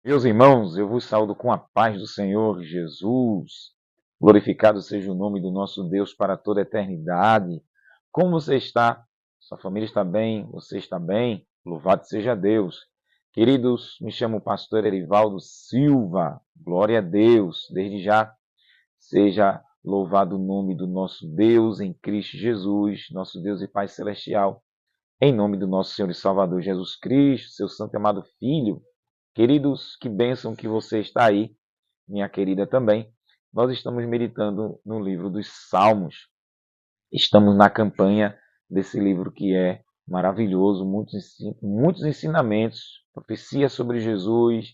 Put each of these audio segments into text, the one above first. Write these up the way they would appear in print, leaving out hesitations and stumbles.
Meus irmãos, eu vos saúdo com a paz do Senhor Jesus. Glorificado seja o nome do nosso Deus para toda a eternidade. Como você está? Sua família está bem? Você está bem? Louvado seja Deus. Queridos, me chamo o pastor Erivaldo Silva. Glória a Deus. Desde já, seja louvado o nome do nosso Deus em Cristo Jesus, nosso Deus e Pai Celestial. Em nome do nosso Senhor e Salvador Jesus Cristo, seu santo e amado Filho. Queridos, que bênção que você está aí, minha querida também. Nós estamos meditando no livro dos Salmos. Estamos na campanha desse livro que é maravilhoso, muitos ensinamentos, profecia sobre Jesus,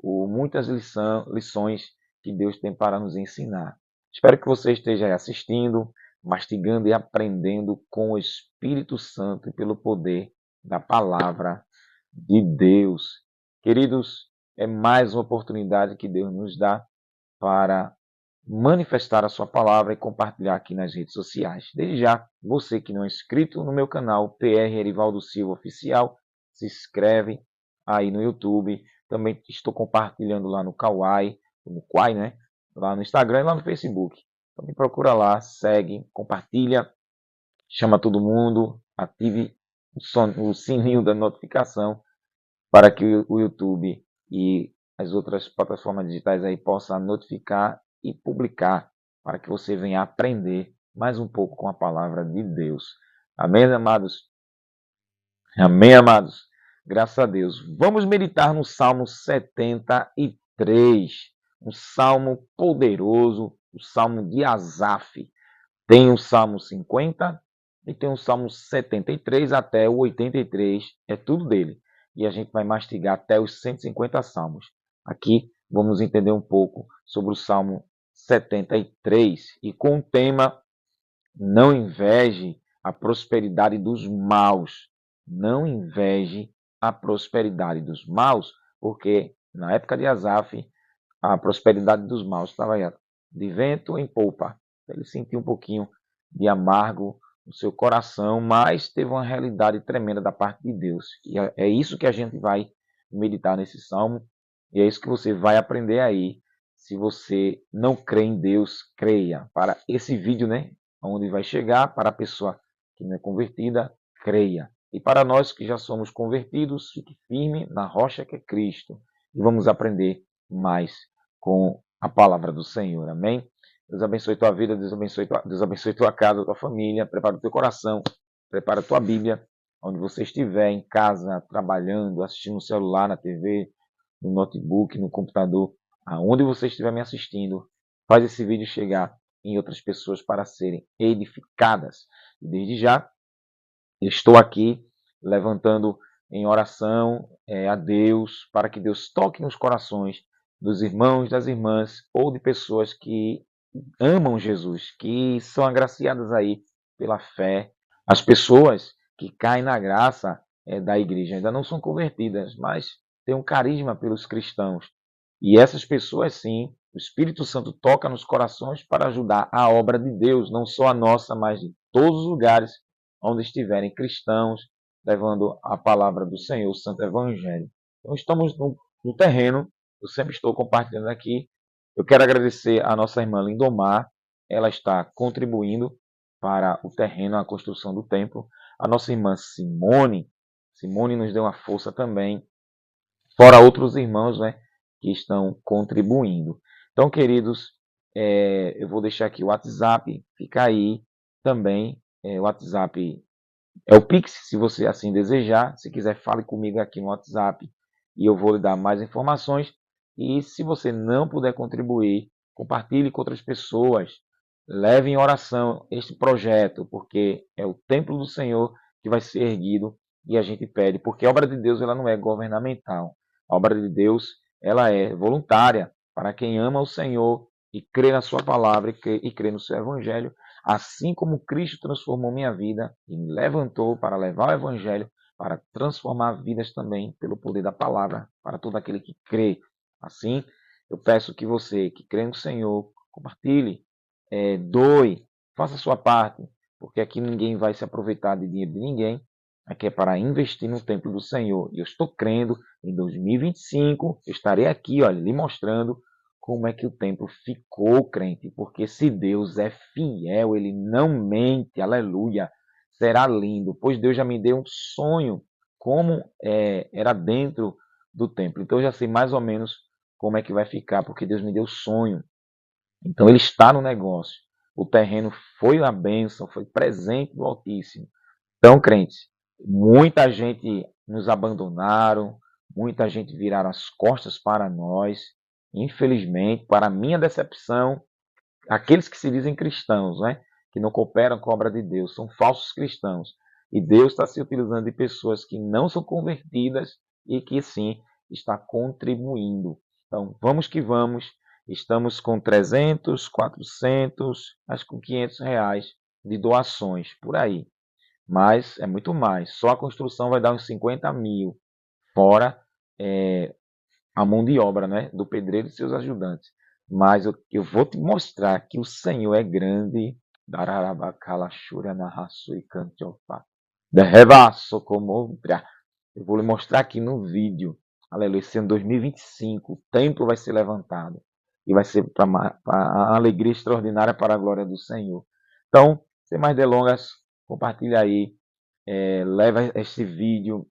muitas lições que Deus tem para nos ensinar. Espero que você esteja aí assistindo, mastigando e aprendendo com o Espírito Santo e pelo poder da palavra de Deus. Queridos, é mais uma oportunidade que Deus nos dá para manifestar a sua palavra e compartilhar aqui nas redes sociais. Desde já, você que não é inscrito no meu canal, PR Erivaldo Silva Oficial, se inscreve aí no YouTube. Também estou compartilhando lá no Kawaii, no Quai, né? Lá no Instagram e lá no Facebook. Então me procura lá, segue, compartilha, chama todo mundo, ative o sininho da notificação para que o YouTube e as outras plataformas digitais aí possam notificar e publicar, para que você venha aprender mais um pouco com a palavra de Deus. Amém, amados? Amém, amados? Graças a Deus. Vamos meditar no Salmo 73, um salmo poderoso, o salmo de Asaf. Tem o Salmo 50 e tem o Salmo 73 até o 83, é tudo dele. E a gente vai mastigar até os 150 salmos. Aqui vamos entender um pouco sobre o Salmo 73 e com o tema Não inveje a prosperidade dos maus. Não inveje a prosperidade dos maus, porque na época de Asaf, a prosperidade dos maus estava de vento em polpa. Ele sentiu um pouquinho de amargo no seu coração, mas teve uma realidade tremenda da parte de Deus. E é isso que a gente vai meditar nesse salmo, e é isso que você vai aprender aí. Se você não crê em Deus, creia. Para esse vídeo, né, onde vai chegar, para a pessoa que não é convertida, creia. E para nós que já somos convertidos, fique firme na rocha que é Cristo. E vamos aprender mais com a palavra do Senhor. Amém? Deus abençoe tua vida, Deus abençoe tua casa, tua família. Prepara o teu coração, prepara a tua Bíblia, onde você estiver, em casa, trabalhando, assistindo no celular, na TV, no notebook, no computador, aonde você estiver me assistindo, faz esse vídeo chegar em outras pessoas para serem edificadas. E desde já, estou aqui levantando em oração a Deus, para que Deus toque nos corações dos irmãos, das irmãs, ou de pessoas que amam Jesus, que são agraciadas aí pela fé. As pessoas que caem na graça da igreja ainda não são convertidas, mas têm um carisma pelos cristãos. E essas pessoas, sim, o Espírito Santo toca nos corações para ajudar a obra de Deus, não só a nossa, mas de todos os lugares onde estiverem cristãos, levando a palavra do Senhor, o Santo Evangelho. Então, estamos no terreno, eu sempre estou compartilhando aqui. Eu quero agradecer a nossa irmã Lindomar, ela está contribuindo para o terreno, a construção do templo. A nossa irmã Simone nos deu uma força também, fora outros irmãos, né, que estão contribuindo. Então, queridos, eu vou deixar aqui o WhatsApp, fica aí também. O WhatsApp é o Pix, se você assim desejar. Se quiser, fale comigo aqui no WhatsApp e eu vou lhe dar mais informações. E se você não puder contribuir, compartilhe com outras pessoas. Leve em oração este projeto, porque é o templo do Senhor que vai ser erguido e a gente pede, porque a obra de Deus ela não é governamental. A obra de Deus ela é voluntária para quem ama o Senhor e crê na sua palavra e crê no seu evangelho, assim como Cristo transformou minha vida e me levantou para levar o evangelho, para transformar vidas também pelo poder da palavra, para todo aquele que crê. Assim, eu peço que você que crê no Senhor, compartilhe, doe, faça a sua parte, porque aqui ninguém vai se aproveitar de dinheiro de ninguém, aqui é para investir no templo do Senhor. E eu estou crendo, em 2025, eu estarei aqui, olha, lhe mostrando como é que o templo ficou, crente. Porque se Deus é fiel, Ele não mente, aleluia, será lindo. Pois Deus já me deu um sonho, como era dentro do templo. Então eu já sei mais ou menos como é que vai ficar, porque Deus me deu sonho. Então ele está no negócio. O terreno foi a bênção, foi presente do Altíssimo. Então, crentes, muita gente nos abandonaram, muita gente viraram as costas para nós. Infelizmente, para minha decepção, aqueles que se dizem cristãos, né, que não cooperam com a obra de Deus, são falsos cristãos. E Deus está se utilizando de pessoas que não são convertidas e que sim está contribuindo. Então, vamos que vamos. Estamos com 300, 400, acho que com 500 reais de doações por aí. Mas é muito mais. Só a construção vai dar uns 50 mil, fora a mão de obra, né, do pedreiro e seus ajudantes. Mas eu vou te mostrar que o Senhor é grande. Eu vou lhe mostrar aqui no vídeo. Aleluia. Esse ano 2025, o templo vai ser levantado. E vai ser para a alegria extraordinária para a glória do Senhor. Então, sem mais delongas, compartilha aí. Leva este vídeo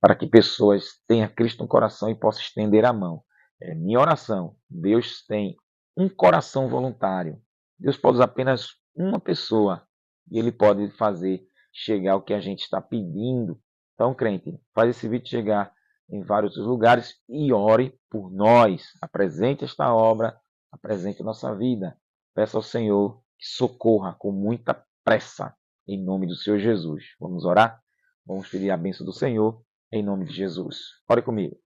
para que pessoas tenham Cristo no coração e possam estender a mão. É minha oração. Deus tem um coração voluntário. Deus pode usar apenas uma pessoa e Ele pode fazer chegar o que a gente está pedindo. Então, crente, faz esse vídeo chegar em vários lugares e ore por nós. Apresente esta obra, apresente a nossa vida. Peça ao Senhor que socorra com muita pressa, em nome do Senhor Jesus. Vamos orar? Vamos pedir a bênção do Senhor em nome de Jesus. Ore comigo.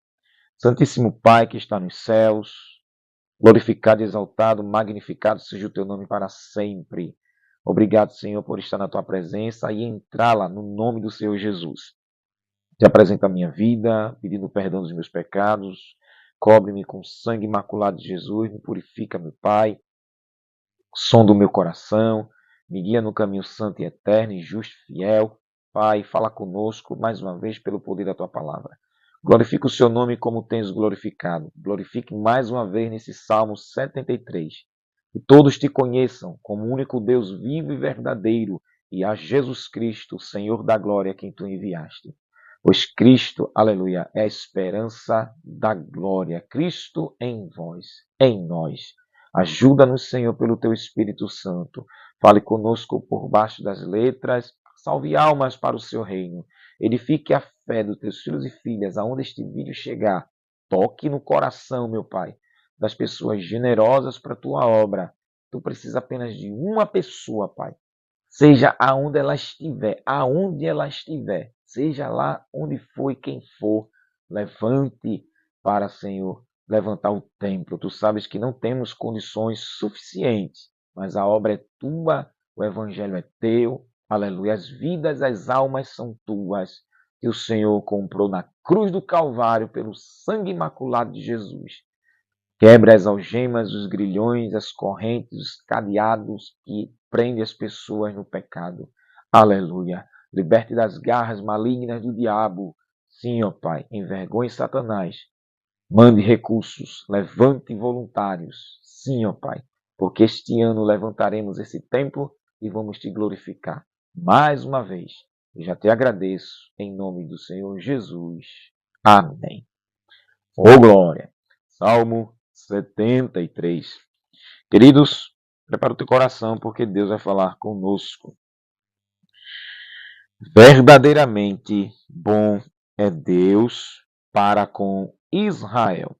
Santíssimo Pai que está nos céus, glorificado, exaltado, magnificado seja o teu nome para sempre. Obrigado, Senhor, por estar na tua presença e entrar lá no nome do Senhor Jesus. Te apresento a minha vida, pedindo perdão dos meus pecados. Cobre-me com o sangue imaculado de Jesus, me purifica, meu Pai. Sonda o meu coração, me guia no caminho santo e eterno, e justo e fiel. Pai, fala conosco mais uma vez pelo poder da tua palavra. Glorifica o seu nome como tens glorificado. Glorifique mais uma vez nesse Salmo 73. Que todos te conheçam como o único Deus vivo e verdadeiro, e a Jesus Cristo, Senhor da glória, quem tu enviaste. Pois Cristo, aleluia, é a esperança da glória. Cristo em vós, em nós. Ajuda-nos, Senhor, pelo teu Espírito Santo. Fale conosco por baixo das letras. Salve almas para o seu reino. Edifique a fé dos teus filhos e filhas, aonde este vídeo chegar. Toque no coração, meu Pai, das pessoas generosas para a tua obra. Tu precisa apenas de uma pessoa, Pai. Seja aonde ela estiver, seja lá onde for e quem for, levante para, Senhor, levantar o templo. Tu sabes que não temos condições suficientes, mas a obra é tua, o evangelho é teu, aleluia. As vidas, as almas são tuas, que o Senhor comprou na cruz do Calvário pelo sangue imaculado de Jesus. Quebra as algemas, os grilhões, as correntes, os cadeados que prendem as pessoas no pecado. Aleluia. Liberte das garras malignas do diabo. Sim, ó Pai, envergonhe Satanás. Mande recursos, levante voluntários. Sim, ó Pai, porque este ano levantaremos esse templo e vamos te glorificar. Mais uma vez, eu já te agradeço em nome do Senhor Jesus. Amém. Ô glória. Salmo 73. Queridos, prepara o teu coração porque Deus vai falar conosco. Verdadeiramente bom é Deus para com Israel,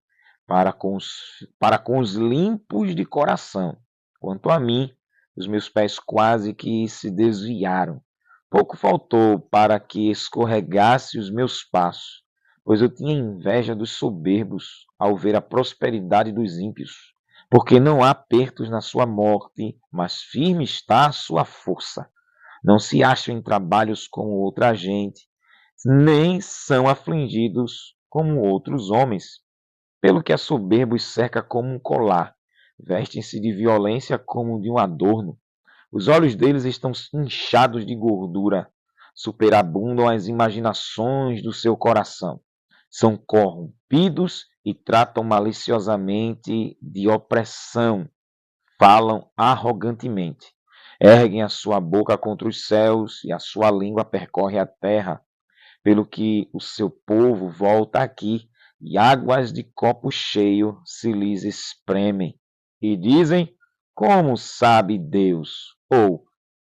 para com os limpos de coração. Quanto a mim, os meus pés quase que se desviaram. Pouco faltou para que escorregasse os meus passos, pois eu tinha inveja dos soberbos ao ver a prosperidade dos ímpios, porque não há pertos na sua morte, mas firme está a sua força. Não se acham em trabalhos como outra gente, nem são afligidos como outros homens, pelo que a soberba os cerca como um colar, vestem-se de violência como de um adorno. Os olhos deles estão inchados de gordura, superabundam as imaginações do seu coração. São corrompidos e tratam maliciosamente de opressão, falam arrogantemente. Erguem a sua boca contra os céus e a sua língua percorre a terra, pelo que o seu povo volta aqui e águas de copo cheio se lhes espremem. E dizem: Como sabe Deus? Ou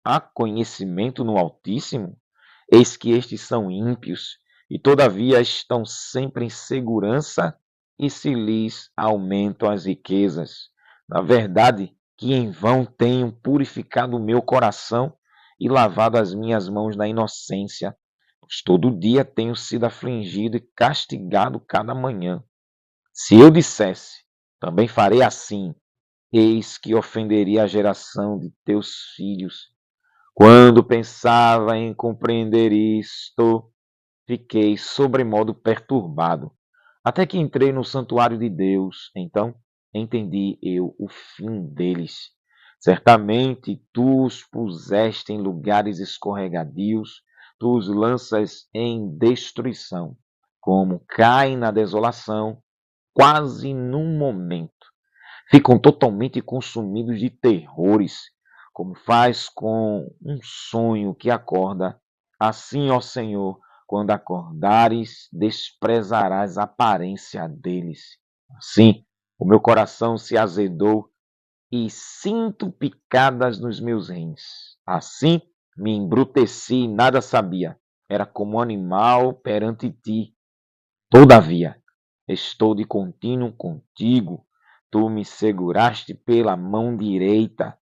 há conhecimento no Altíssimo? Eis que estes são ímpios e todavia estão sempre em segurança e se lhes aumentam as riquezas. Na verdade, que em vão tenho purificado o meu coração e lavado as minhas mãos na inocência, pois todo dia tenho sido afligido e castigado cada manhã. Se eu dissesse, também farei assim, eis que ofenderia a geração de teus filhos. Quando pensava em compreender isto, fiquei sobremodo perturbado, até que entrei no santuário de Deus. Então entendi eu o fim deles. Certamente tu os puseste em lugares escorregadios, tu os lanças em destruição, como caem na desolação, quase num momento. Ficam totalmente consumidos de terrores, como faz com um sonho que acorda. Assim, ó Senhor, quando acordares, desprezarás a aparência deles. Assim, o meu coração se azedou e sinto picadas nos meus rins. Assim, me embruteci e nada sabia. Era como um animal perante ti. Todavia, estou de contínuo contigo. Tu me seguraste pela mão direita.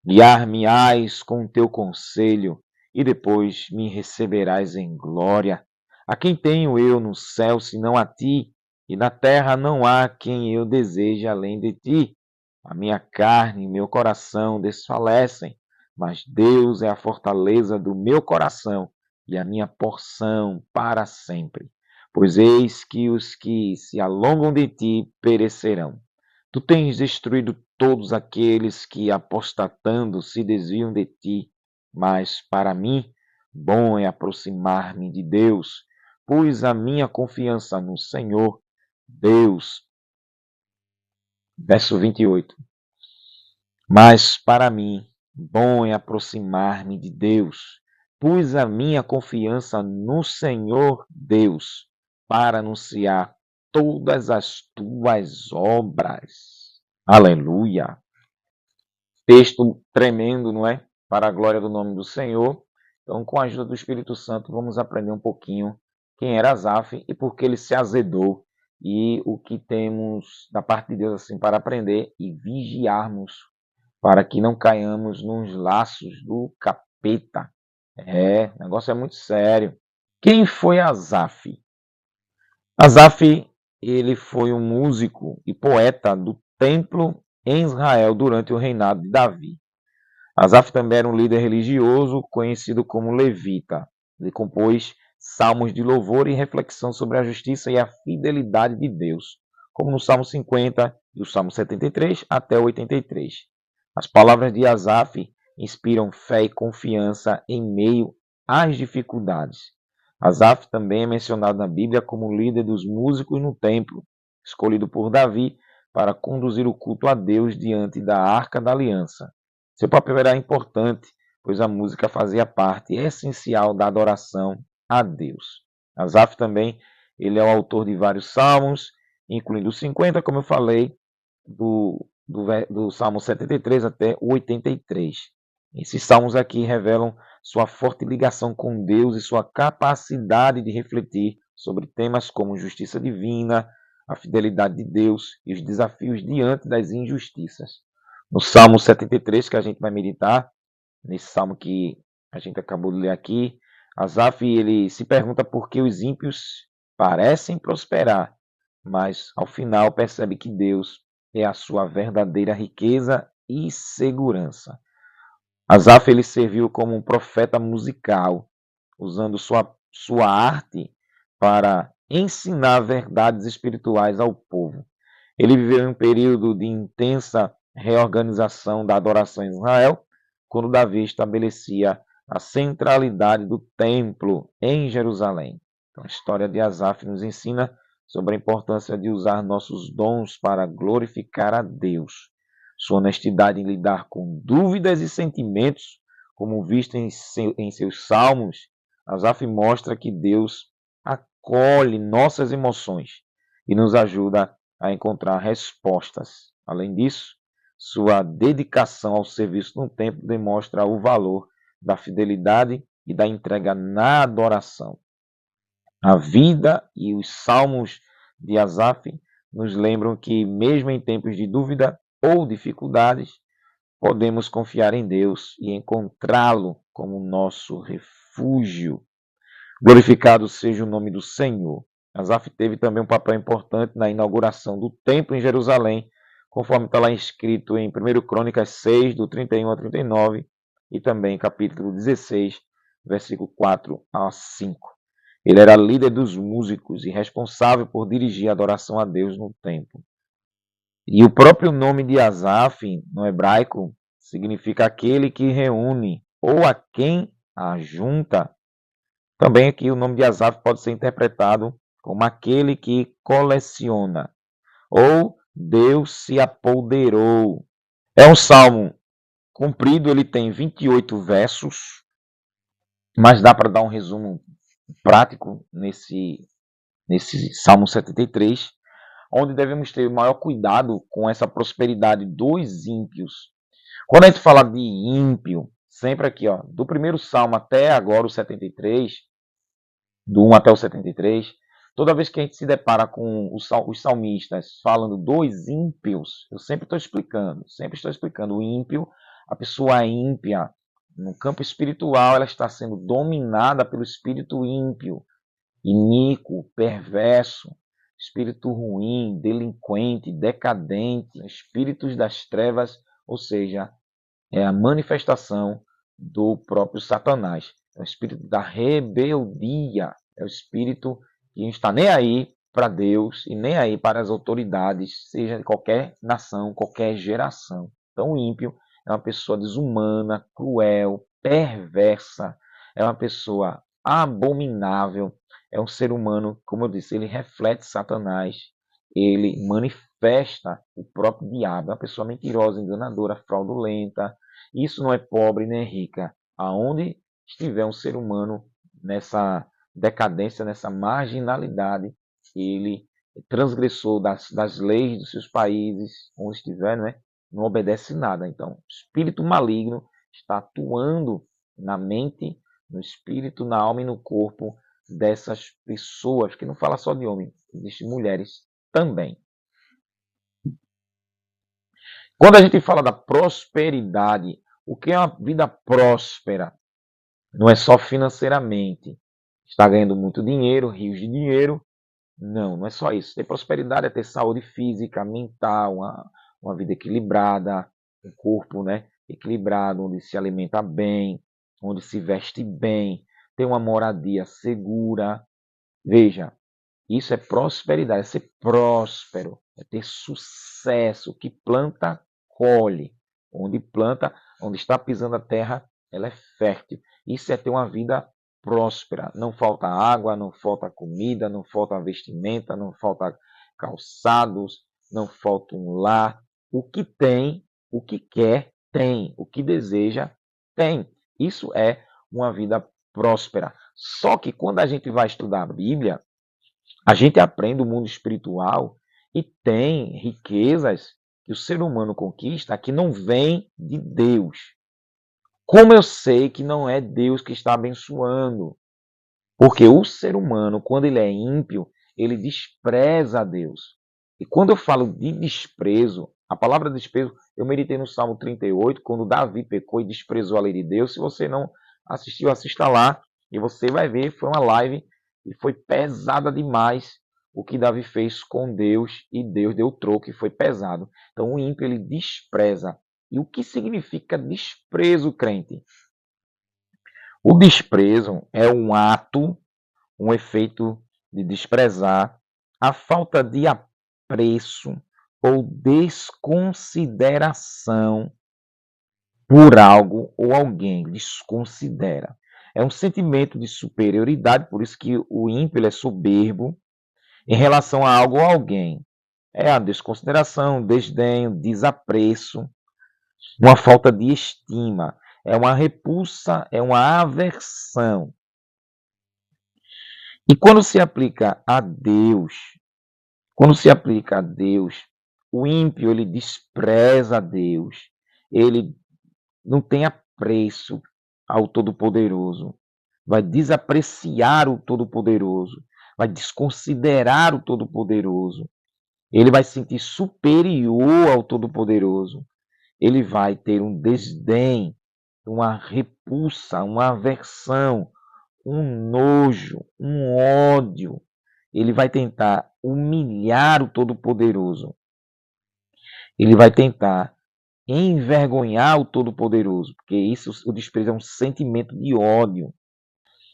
Guiar-me-ás com teu conselho, e depois me receberás em glória. A quem tenho eu no céu senão a ti? E na terra não há quem eu deseje além de ti. A minha carne e meu coração desfalecem, mas Deus é a fortaleza do meu coração e a minha porção para sempre. Pois eis que os que se alongam de ti perecerão. Tu tens destruído todos aqueles que, apostatando, se desviam de ti. Mas, para mim, bom é aproximar-me de Deus, pus a minha confiança no Senhor, Deus. Verso 28. Mas, para mim, bom é aproximar-me de Deus, pus a minha confiança no Senhor, Deus, para anunciar todas as tuas obras. Aleluia! Texto tremendo, não é? Para a glória do nome do Senhor. Então, com a ajuda do Espírito Santo, vamos aprender um pouquinho quem era Asaf e por que ele se azedou e o que temos da parte de Deus assim para aprender e vigiarmos para que não caiamos nos laços do capeta. O negócio é muito sério. Quem foi Asaf? Asaf, ele foi um músico e poeta do templo em Israel durante o reinado de Davi. Asaf também era um líder religioso conhecido como levita. Ele compôs salmos de louvor e reflexão sobre a justiça e a fidelidade de Deus, como no Salmo 50 e o Salmo 73 até o 83. As palavras de Asaf inspiram fé e confiança em meio às dificuldades. Asaf também é mencionado na Bíblia como líder dos músicos no templo, escolhido por Davi para conduzir o culto a Deus diante da Arca da Aliança. Seu papel era importante, pois a música fazia parte essencial da adoração a Deus. Asaf também, ele é o autor de vários salmos, incluindo os 50, como eu falei, do Salmo 73 até o 83. Esses salmos aqui revelam sua forte ligação com Deus e sua capacidade de refletir sobre temas como justiça divina, a fidelidade de Deus e os desafios diante das injustiças. No Salmo 73, que a gente vai meditar, nesse salmo que a gente acabou de ler aqui, Asaf ele se pergunta por que os ímpios parecem prosperar, mas ao final percebe que Deus é a sua verdadeira riqueza e segurança. Asaf ele serviu como um profeta musical, usando sua arte para ensinar verdades espirituais ao povo. Ele viveu em um período de intensa reorganização da adoração em Israel, quando Davi estabelecia a centralidade do templo em Jerusalém. Então, a história de Asaf nos ensina sobre a importância de usar nossos dons para glorificar a Deus. Sua honestidade em lidar com dúvidas e sentimentos, como visto em seus salmos, Asaf mostra que Deus acolhe nossas emoções e nos ajuda a encontrar respostas. Além disso, sua dedicação ao serviço no templo demonstra o valor da fidelidade e da entrega na adoração. A vida e os salmos de Asaf nos lembram que, mesmo em tempos de dúvida ou dificuldades, podemos confiar em Deus e encontrá-lo como nosso refúgio. Glorificado seja o nome do Senhor. Asaf teve também um papel importante na inauguração do templo em Jerusalém, conforme está lá escrito em 1 Crônicas 6, do 31 a 39, e também capítulo 16, versículo 4 a 5. Ele era líder dos músicos e responsável por dirigir a adoração a Deus no templo. E o próprio nome de Asaf, no hebraico, significa aquele que reúne ou a quem ajunta. Também aqui o nome de Asaf pode ser interpretado como aquele que coleciona, ou Deus se apoderou. É um salmo comprido, ele tem 28 versos, mas dá para dar um resumo prático nesse Salmo 73, onde devemos ter o maior cuidado com essa prosperidade dos ímpios. Quando a gente fala de ímpio, sempre aqui, ó, do primeiro salmo até agora o 73, do 1 até o 73, toda vez que a gente se depara com os salmistas falando dos ímpios, eu sempre estou explicando, o ímpio, a pessoa ímpia, no campo espiritual, ela está sendo dominada pelo espírito ímpio, iníquo, perverso, espírito ruim, delinquente, decadente, espíritos das trevas, ou seja, é a manifestação do próprio Satanás. É o espírito da rebeldia, é o espírito que não está nem aí para Deus e nem aí para as autoridades, seja de qualquer nação, qualquer geração. Então, o ímpio é uma pessoa desumana, cruel, perversa, é uma pessoa abominável, é um ser humano, como eu disse, ele reflete Satanás, ele manifesta o próprio diabo, é uma pessoa mentirosa, enganadora, fraudulenta. Isso não é pobre nem rica. Aonde estiver um ser humano nessa decadência, nessa marginalidade, ele transgressou das leis dos seus países, onde estiver, né? Não obedece nada. Então, o espírito maligno está atuando na mente, no espírito, na alma e no corpo dessas pessoas, que não fala só de homem, existem mulheres também. Quando a gente fala da prosperidade, o que é uma vida próspera? Não é só financeiramente. Está ganhando muito dinheiro, rios de dinheiro. Não, não é só isso. Ter prosperidade é ter saúde física, mental, uma vida equilibrada, um corpo, né, equilibrado, onde se alimenta bem, onde se veste bem, ter uma moradia segura. Veja, isso é prosperidade, é ser próspero, é ter sucesso. O que planta, colhe. Onde planta, onde está pisando a terra, ela é fértil. Isso é ter uma vida próspera. Não falta água, não falta comida, não falta vestimenta, não falta calçados, não falta um lar. O que tem, o que quer, tem. O que deseja, tem. Isso é uma vida próspera. Só que quando a gente vai estudar a Bíblia, a gente aprende o mundo espiritual e tem riquezas que o ser humano conquista que não vem de Deus. Como eu sei que não é Deus que está abençoando? Porque o ser humano, quando ele é ímpio, ele despreza a Deus. E quando eu falo de desprezo, a palavra desprezo, eu meditei no Salmo 38, quando Davi pecou e desprezou a lei de Deus. Se você não assistiu, assista lá e você vai ver, foi uma live e foi pesada demais o que Davi fez com Deus e Deus deu troco e foi pesado. Então o ímpio ele despreza. E o que significa desprezo, crente? O desprezo é um ato, um efeito de desprezar, a falta de apreço ou desconsideração por algo ou alguém, desconsidera. É um sentimento de superioridade, por isso que o ímpio ele é soberbo em relação a algo ou alguém. É a desconsideração, desdém, desapreço, uma falta de estima, é uma repulsa, é uma aversão. E quando se aplica a Deus, o ímpio ele despreza a Deus, ele não tem apreço ao Todo-Poderoso, vai desapreciar o Todo-Poderoso, vai desconsiderar o Todo-Poderoso, ele vai se sentir superior ao Todo-Poderoso, ele vai ter um desdém, uma repulsa, uma aversão, um nojo, um ódio. Ele vai tentar humilhar o Todo-Poderoso. Ele vai tentar envergonhar o Todo-Poderoso, porque isso, o desprezo é um sentimento de ódio.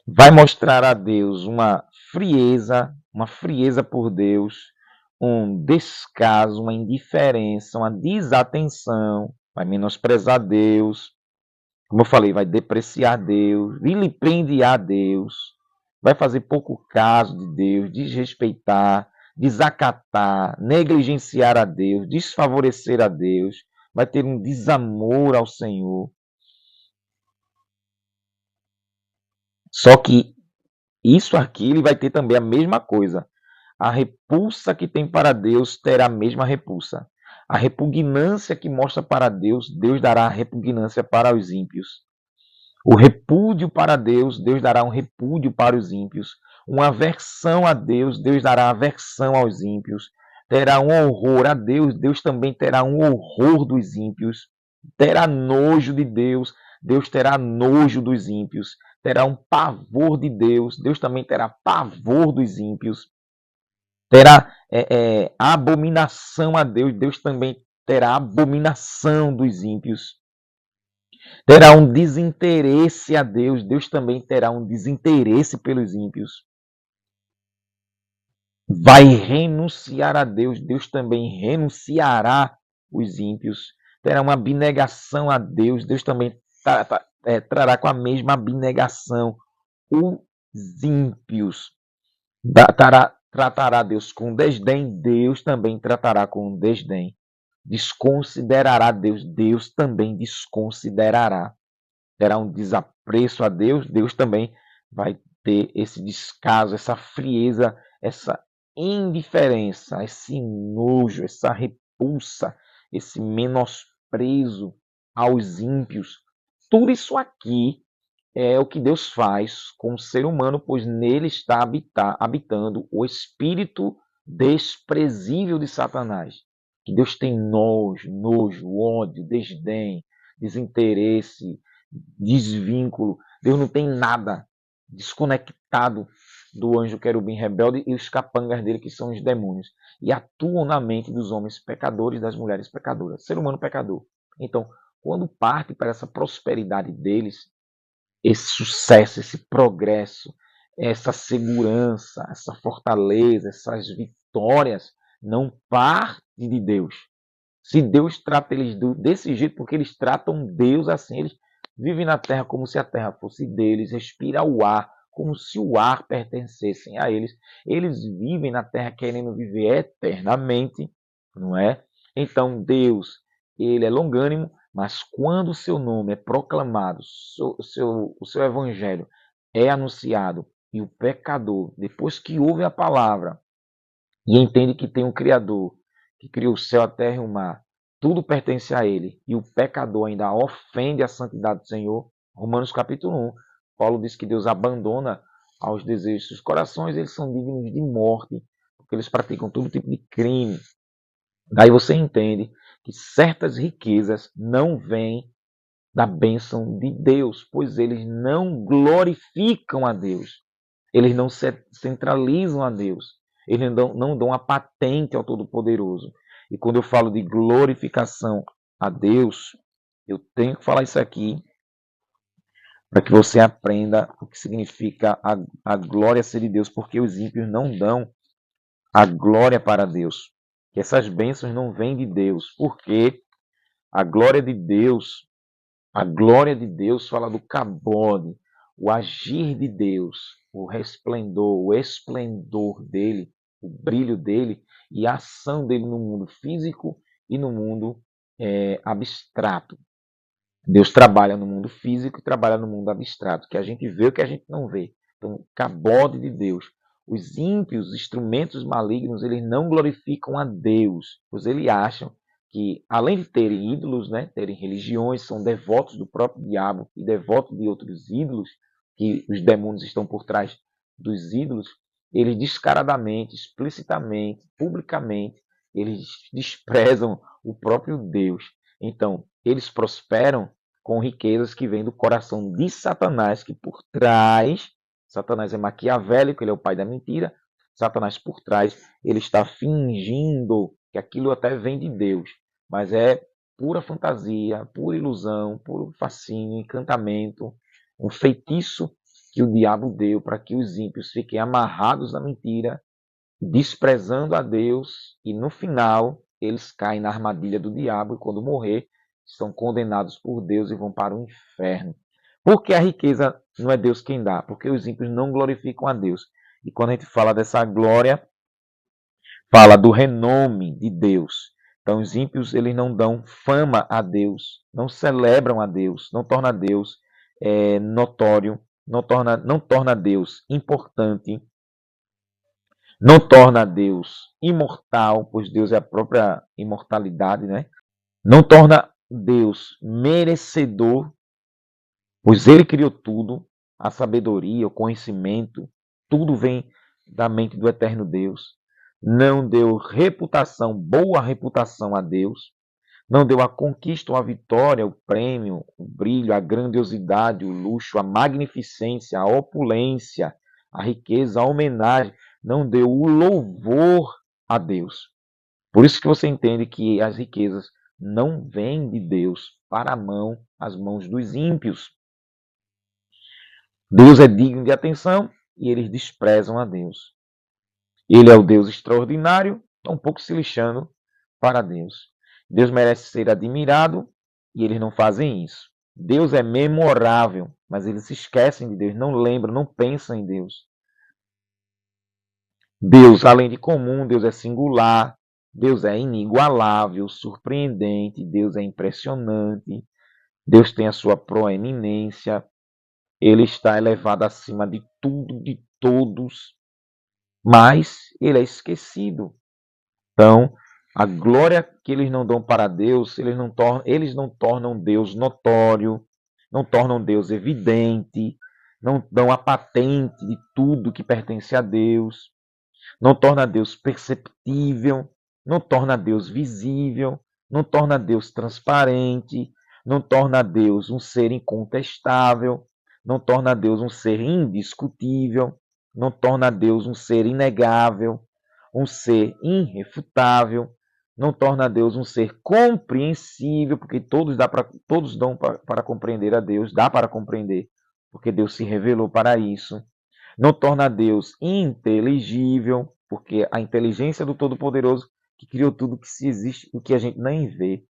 Vai mostrar a Deus uma frieza por Deus, um descaso, uma indiferença, uma desatenção, vai menosprezar Deus, como eu falei, vai depreciar Deus, vilipendiar Deus, vai fazer pouco caso de Deus, desrespeitar, desacatar, negligenciar a Deus, desfavorecer a Deus, vai ter um desamor ao Senhor. Só que isso aqui ele vai ter também a mesma coisa. A repulsa que tem para Deus terá a mesma repulsa. A repugnância que mostra para Deus, Deus dará a repugnância para os ímpios. O repúdio para Deus, Deus dará um repúdio para os ímpios. Uma aversão a Deus, Deus dará aversão aos ímpios. Terá um horror a Deus, Deus também terá um horror dos ímpios. Terá nojo de Deus, Deus terá nojo dos ímpios. Terá um pavor de Deus, Deus também terá pavor dos ímpios. Terá abominação a Deus, Deus também terá abominação dos ímpios. Terá um desinteresse a Deus, Deus também terá um desinteresse pelos ímpios. Vai renunciar a Deus, Deus também renunciará os ímpios. Terá uma abnegação a Deus, Deus também trará com a mesma abnegação os ímpios. Tratará Deus com desdém, Deus também tratará com desdém. Desconsiderará Deus, Deus também desconsiderará. Terá um desapreço a Deus, Deus também vai ter esse descaso, essa frieza, essa indiferença, esse nojo, essa repulsa, esse menosprezo aos ímpios. Tudo isso aqui é o que Deus faz com o ser humano, pois nele está habitando o espírito desprezível de Satanás. Que Deus tem nojo, ódio, desdém, desinteresse, desvínculo. Deus não tem nada, desconectado do anjo querubim rebelde e os capangas dele, que são os demônios, e atuam na mente dos homens pecadores e das mulheres pecadoras, ser humano pecador. Então, quando parte para essa prosperidade deles, esse sucesso, esse progresso, essa segurança, essa fortaleza, essas vitórias, não parte de Deus. Se Deus trata eles desse jeito, porque eles tratam Deus assim, eles vivem na terra como se a terra fosse deles, respiram o ar como se o ar pertencesse a eles. Eles vivem na terra querendo viver eternamente, não é? Então Deus, ele é longânimo, mas quando o seu nome é proclamado, o seu evangelho é anunciado, e o pecador, depois que ouve a palavra e entende que tem um Criador, que criou o céu, a terra e o mar, tudo pertence a ele, e o pecador ainda ofende a santidade do Senhor, Romanos capítulo 1, Paulo diz que Deus abandona aos desejos dos corações, eles são dignos de morte, porque eles praticam todo tipo de crime. Daí você entende que certas riquezas não vêm da bênção de Deus, pois eles não glorificam a Deus, eles não centralizam a Deus, eles não dão a patente ao Todo-Poderoso. E quando eu falo de glorificação a Deus, eu tenho que falar isso aqui para que você aprenda o que significa a glória ser de Deus, porque os ímpios não dão a glória para Deus. Que essas bênçãos não vêm de Deus, porque a glória de Deus A glória de Deus fala do cabode, o agir de Deus, o resplendor, o esplendor dele, o brilho dele e a ação dele no mundo físico e no mundo abstrato. Deus trabalha no mundo físico e trabalha no mundo abstrato, que a gente vê o que a gente não vê. Então, cabode de Deus. Os ímpios, os instrumentos malignos, eles não glorificam a Deus, pois eles acham que, além de terem ídolos, né, terem religiões, são devotos do próprio diabo e devotos de outros ídolos, que os demônios estão por trás dos ídolos, eles descaradamente, explicitamente, publicamente, eles desprezam o próprio Deus. Então, eles prosperam com riquezas que vêm do coração de Satanás, que por trás, Satanás é maquiavélico, ele é o pai da mentira, Satanás por trás, ele está fingindo que aquilo até vem de Deus, mas é pura fantasia, pura ilusão, puro fascínio, encantamento, um feitiço que o diabo deu para que os ímpios fiquem amarrados na mentira, desprezando a Deus, e no final eles caem na armadilha do diabo e quando morrer são condenados por Deus e vão para o inferno. Porque a riqueza não é Deus quem dá, porque os ímpios não glorificam a Deus. E quando a gente fala dessa glória, fala do renome de Deus. Então os ímpios eles não dão fama a Deus, não celebram a Deus, não torna Deus notório, não torna Deus importante, não torna Deus imortal, pois Deus é a própria imortalidade, né? Não torna Deus merecedor, pois ele criou tudo, a sabedoria, o conhecimento, tudo vem da mente do eterno Deus. Não deu reputação, boa reputação a Deus. Não deu a conquista, a vitória, o prêmio, o brilho, a grandiosidade, o luxo, a magnificência, a opulência, a riqueza, a homenagem. Não deu o louvor a Deus. Por isso que você entende que as riquezas não vêm de Deus para as mãos dos ímpios. Deus é digno de atenção e eles desprezam a Deus. Ele é o Deus extraordinário, estão um pouco se lixando para Deus. Deus merece ser admirado e eles não fazem isso. Deus é memorável, mas eles se esquecem de Deus, não lembram, não pensam em Deus. Deus, além de comum, Deus é singular, Deus é inigualável, surpreendente, Deus é impressionante, Deus tem a sua proeminência, ele está elevado acima de tudo, de todos, mas ele é esquecido. Então, a glória que eles não dão para Deus, eles não tornam Deus notório, não tornam Deus evidente, não dão a patente de tudo que pertence a Deus, não torna Deus perceptível, não torna Deus visível, não torna Deus transparente, não torna Deus um ser incontestável, não torna Deus um ser indiscutível, não torna Deus um ser inegável, um ser irrefutável, não torna Deus um ser compreensível, porque todos dão para compreender a Deus, dá para compreender, porque Deus se revelou para isso. Não torna Deus inteligível, porque a inteligência do Todo-Poderoso que criou tudo que se existe, o que a gente nem vê.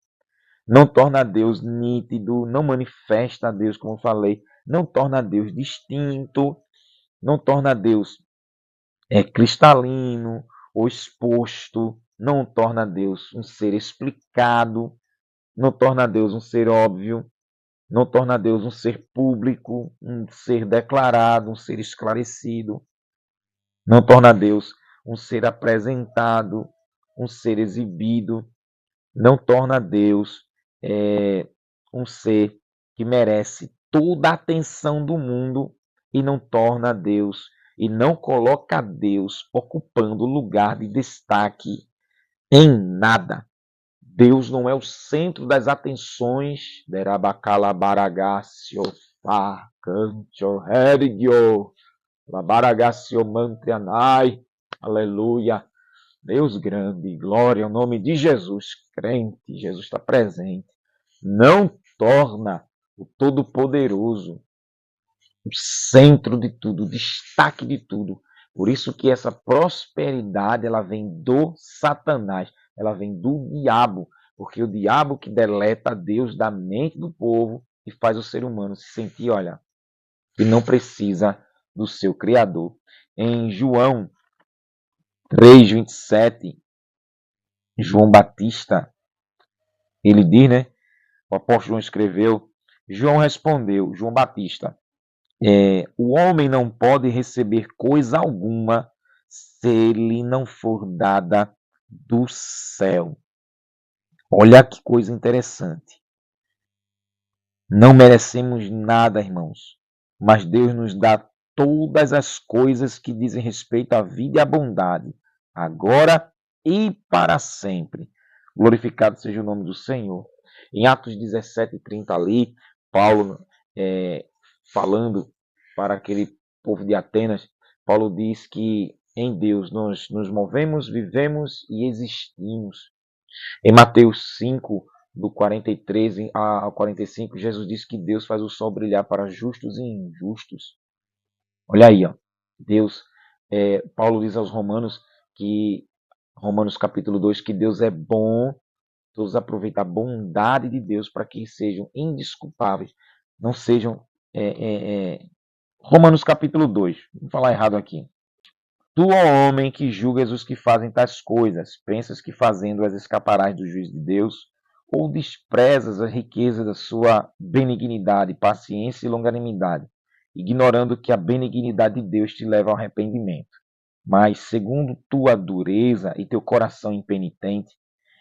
Não torna Deus nítido, não manifesta a Deus, como eu falei, não torna Deus distinto, não torna Deus cristalino ou exposto, não torna Deus um ser explicado, não torna Deus um ser óbvio, não torna Deus um ser público, um ser declarado, um ser esclarecido, não torna Deus um ser apresentado, um ser exibido, não torna Deus um ser que merece toda a atenção do mundo e não torna Deus e não coloca Deus ocupando lugar de destaque em nada. Deus não é o centro das atenções. Derabacalabaragacio, Cancho, Herigio, Labaragacio Mantrianai, aleluia. Deus grande, glória ao nome de Jesus, crente, Jesus está presente. Não torna o Todo-Poderoso o centro de tudo, o destaque de tudo. Por isso que essa prosperidade ela vem do Satanás, ela vem do diabo, porque o diabo que deleta Deus da mente do povo e faz o ser humano se sentir, olha, que não precisa do seu Criador. Em João 3:27, João Batista, ele diz, né? O apóstolo João escreveu, João respondeu, João Batista, o homem não pode receber coisa alguma se lhe não for dada do céu. Olha que coisa interessante. Não merecemos nada, irmãos, mas Deus nos dá todas as coisas que dizem respeito à vida e à bondade, agora e para sempre. Glorificado seja o nome do Senhor. Em Atos 17:30 ali, Paulo falando para aquele povo de Atenas, Paulo diz que em Deus nós nos movemos, vivemos e existimos. Em Mateus 5, do 43 ao 45, Jesus diz que Deus faz o sol brilhar para justos e injustos. Olha aí, ó. Deus, Paulo diz aos Romanos, Romanos capítulo 2, que Deus é bom, todos aproveitam a bondade de Deus para que sejam indesculpáveis, não sejam... Romanos capítulo 2, vou falar errado aqui. Tu, ó homem, que julgas os que fazem tais coisas, pensas que fazendo-as escaparás do juízo de Deus? Ou desprezas a riqueza da sua benignidade, paciência e longanimidade, ignorando que a benignidade de Deus te leva ao arrependimento? Mas, segundo tua dureza e teu coração impenitente,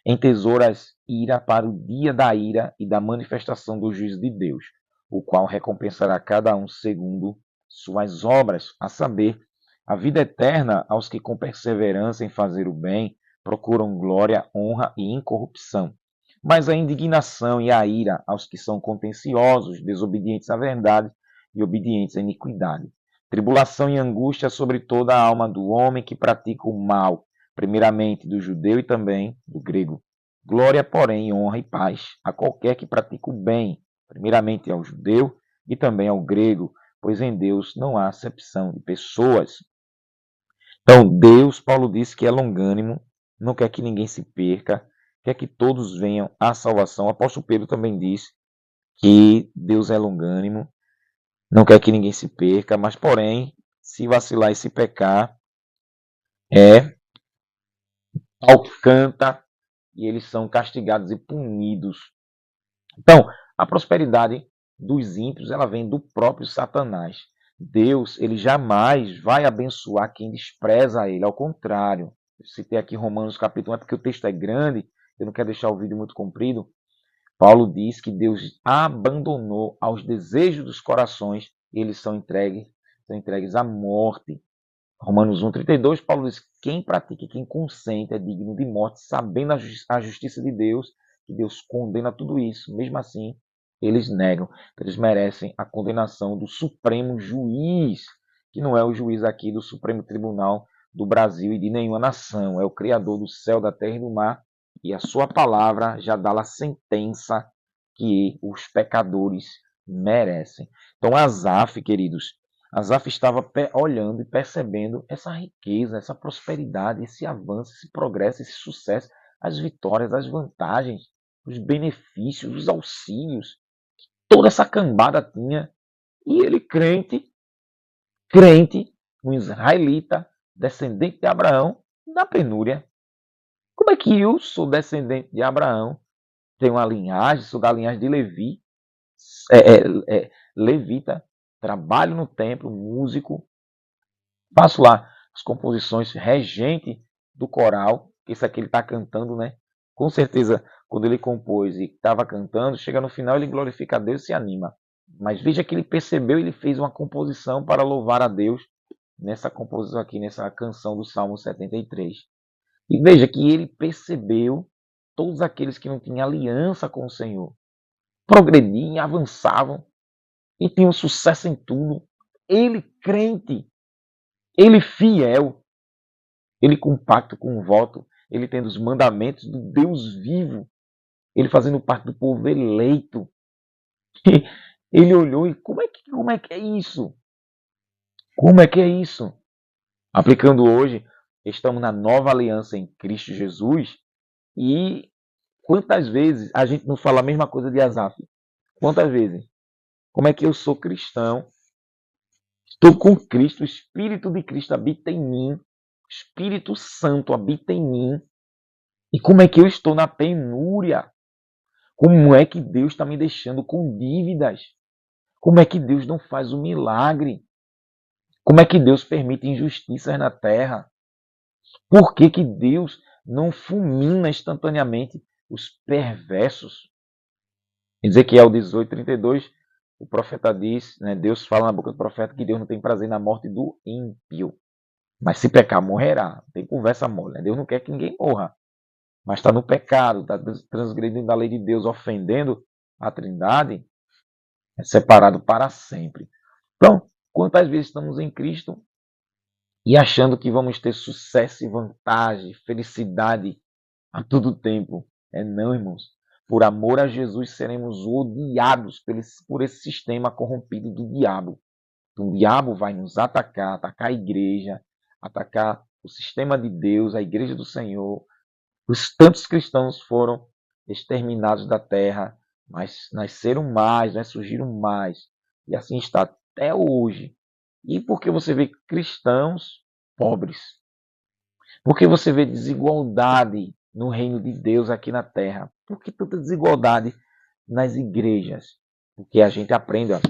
entesouras ira para o dia da ira e da manifestação do juízo de Deus, o qual recompensará cada um segundo suas obras, a saber, a vida eterna aos que com perseverança em fazer o bem procuram glória, honra e incorrupção. Mas a indignação e a ira aos que são contenciosos, desobedientes à verdade e obedientes à iniquidade. Tribulação e angústia sobre toda a alma do homem que pratica o mal, primeiramente do judeu e também do grego. Glória, porém, honra e paz a qualquer que pratica o bem, primeiramente ao judeu e também ao grego, pois em Deus não há acepção de pessoas. Então, Deus, Paulo disse que é longânimo, não quer que ninguém se perca, quer que todos venham à salvação. O apóstolo Pedro também diz que Deus é longânimo, não quer que ninguém se perca, mas, porém, se vacilar e se pecar, alcanta e eles são castigados e punidos. Então, a prosperidade dos ímpios, ela vem do próprio Satanás. Deus, ele jamais vai abençoar quem despreza ele, ao contrário. Eu citei aqui Romanos capítulo 1, é porque o texto é grande, eu não quero deixar o vídeo muito comprido. Paulo diz que Deus abandonou aos desejos dos corações e eles são entregues à morte. Romanos 1:32, Paulo diz que quem pratica, quem consente é digno de morte, sabendo a justiça de Deus, que Deus condena tudo isso. Mesmo assim, eles negam. Eles merecem a condenação do Supremo Juiz, que não é o juiz aqui do Supremo Tribunal do Brasil e de nenhuma nação. É o Criador do céu, da terra e do mar. E a sua palavra já dá a sentença que os pecadores merecem. Então, Asaf, queridos, Asaf estava olhando e percebendo essa riqueza, essa prosperidade, esse avanço, esse progresso, esse sucesso, as vitórias, as vantagens, os benefícios, os auxílios que toda essa cambada tinha. E ele, crente, um israelita, descendente de Abraão, na penúria. Como é que eu sou descendente de Abraão, tenho uma linhagem, sou da linhagem de Levi, levita, trabalho no templo, músico, faço lá as composições, regente do coral, que isso aqui ele está cantando, né? Com certeza, quando ele compôs e estava cantando, chega no final, ele glorifica a Deus e se anima. Mas veja que ele percebeu, ele fez uma composição para louvar a Deus nessa composição aqui, nessa canção do Salmo 73. E veja que ele percebeu todos aqueles que não tinham aliança com o Senhor progrediam, avançavam e tinham sucesso em tudo. Ele crente, ele fiel, ele com pacto, com um voto, ele tendo os mandamentos do Deus vivo, ele fazendo parte do povo eleito. Ele olhou e como é que é isso? Como é que é isso? Aplicando hoje, estamos na nova aliança em Cristo Jesus e quantas vezes a gente não fala a mesma coisa de Asaf? Quantas vezes? Como é que eu sou cristão? Estou com Cristo, o Espírito de Cristo habita em mim, o Espírito Santo habita em mim. E como é que eu estou na penúria? Como é que Deus está me deixando com dívidas? Como é que Deus não faz o milagre? Como é que Deus permite injustiças na terra? Por que que Deus não fulmina instantaneamente os perversos? Em Ezequiel 18:32, o profeta diz, né, Deus fala na boca do profeta que Deus não tem prazer na morte do ímpio. Mas se pecar, morrerá. Não tem conversa mole. Né? Deus não quer que ninguém morra. Mas está no pecado, está transgredindo a lei de Deus, ofendendo a Trindade, é separado para sempre. Então, quantas vezes estamos em Cristo e achando que vamos ter sucesso e vantagem, felicidade a todo tempo? É não, irmãos. Por amor a Jesus seremos odiados por esse sistema corrompido do diabo. O diabo vai nos atacar, atacar a igreja, atacar o sistema de Deus, a igreja do Senhor. Os tantos cristãos foram exterminados da terra, mas nasceram mais, né, surgiram mais. E assim está até hoje. E por que você vê cristãos pobres? Por que você vê desigualdade no reino de Deus aqui na terra? Por que tanta desigualdade nas igrejas? Porque a gente aprende, ó,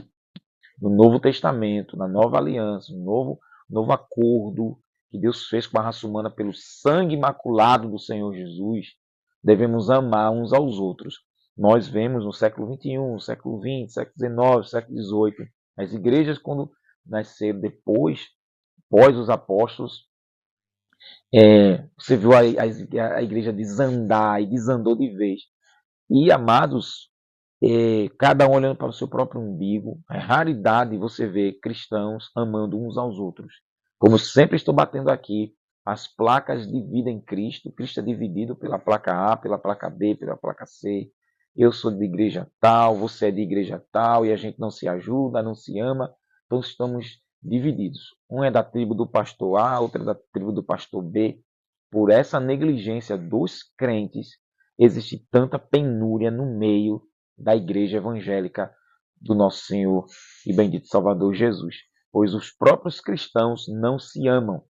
no Novo Testamento, na Nova Aliança, no novo acordo que Deus fez com a raça humana pelo sangue imaculado do Senhor Jesus, devemos amar uns aos outros. Nós vemos no século XXI, século XX, século XIX, século XVIII, as igrejas, quando nasceram depois, após os apóstolos, você viu a igreja desandar e desandou de vez. E, amados, cada um olhando para o seu próprio umbigo. É raridade você ver cristãos amando uns aos outros. Como eu sempre estou batendo aqui, as placas de vida em Cristo, Cristo é dividido pela placa A, pela placa B, pela placa C. Eu sou de igreja tal, você é de igreja tal, e a gente não se ajuda, não se ama, então estamos divididos. Um é da tribo do pastor A, outro é da tribo do pastor B. Por essa negligência dos crentes, existe tanta penúria no meio da igreja evangélica do nosso Senhor e bendito Salvador Jesus. Pois os próprios cristãos não se amam.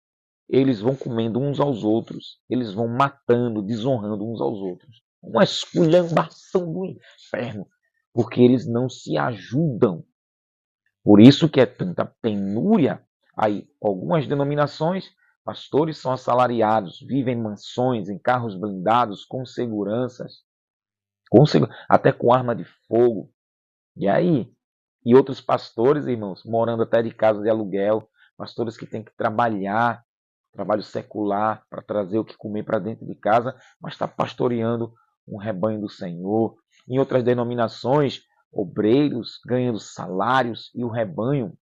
Eles vão comendo uns aos outros, eles vão matando, desonrando uns aos outros. Uma esculhambação do inferno, porque eles não se ajudam. Por isso que é tanta penúria. Aí, algumas denominações, pastores são assalariados, vivem em mansões, em carros blindados, com seguranças, até com arma de fogo. E aí? E outros pastores, irmãos, morando até de casa de aluguel, pastores que têm que trabalhar, trabalho secular, para trazer o que comer para dentro de casa, mas está pastoreando um rebanho do Senhor. Em outras denominações, obreiros ganhando salários e o rebanho,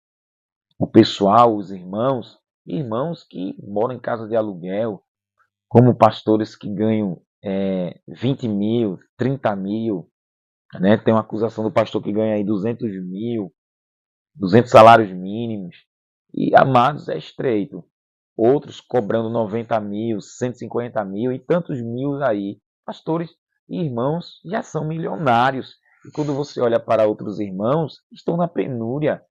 o pessoal, os irmãos que moram em casa de aluguel, como pastores que ganham 20 mil, 30 mil, né? Tem uma acusação do pastor que ganha aí 200 mil, 200 salários mínimos. E amados, é estreito. Outros cobrando 90 mil, 150 mil e tantos mil aí. Pastores e irmãos já são milionários. E quando você olha para outros irmãos, estão na penúria.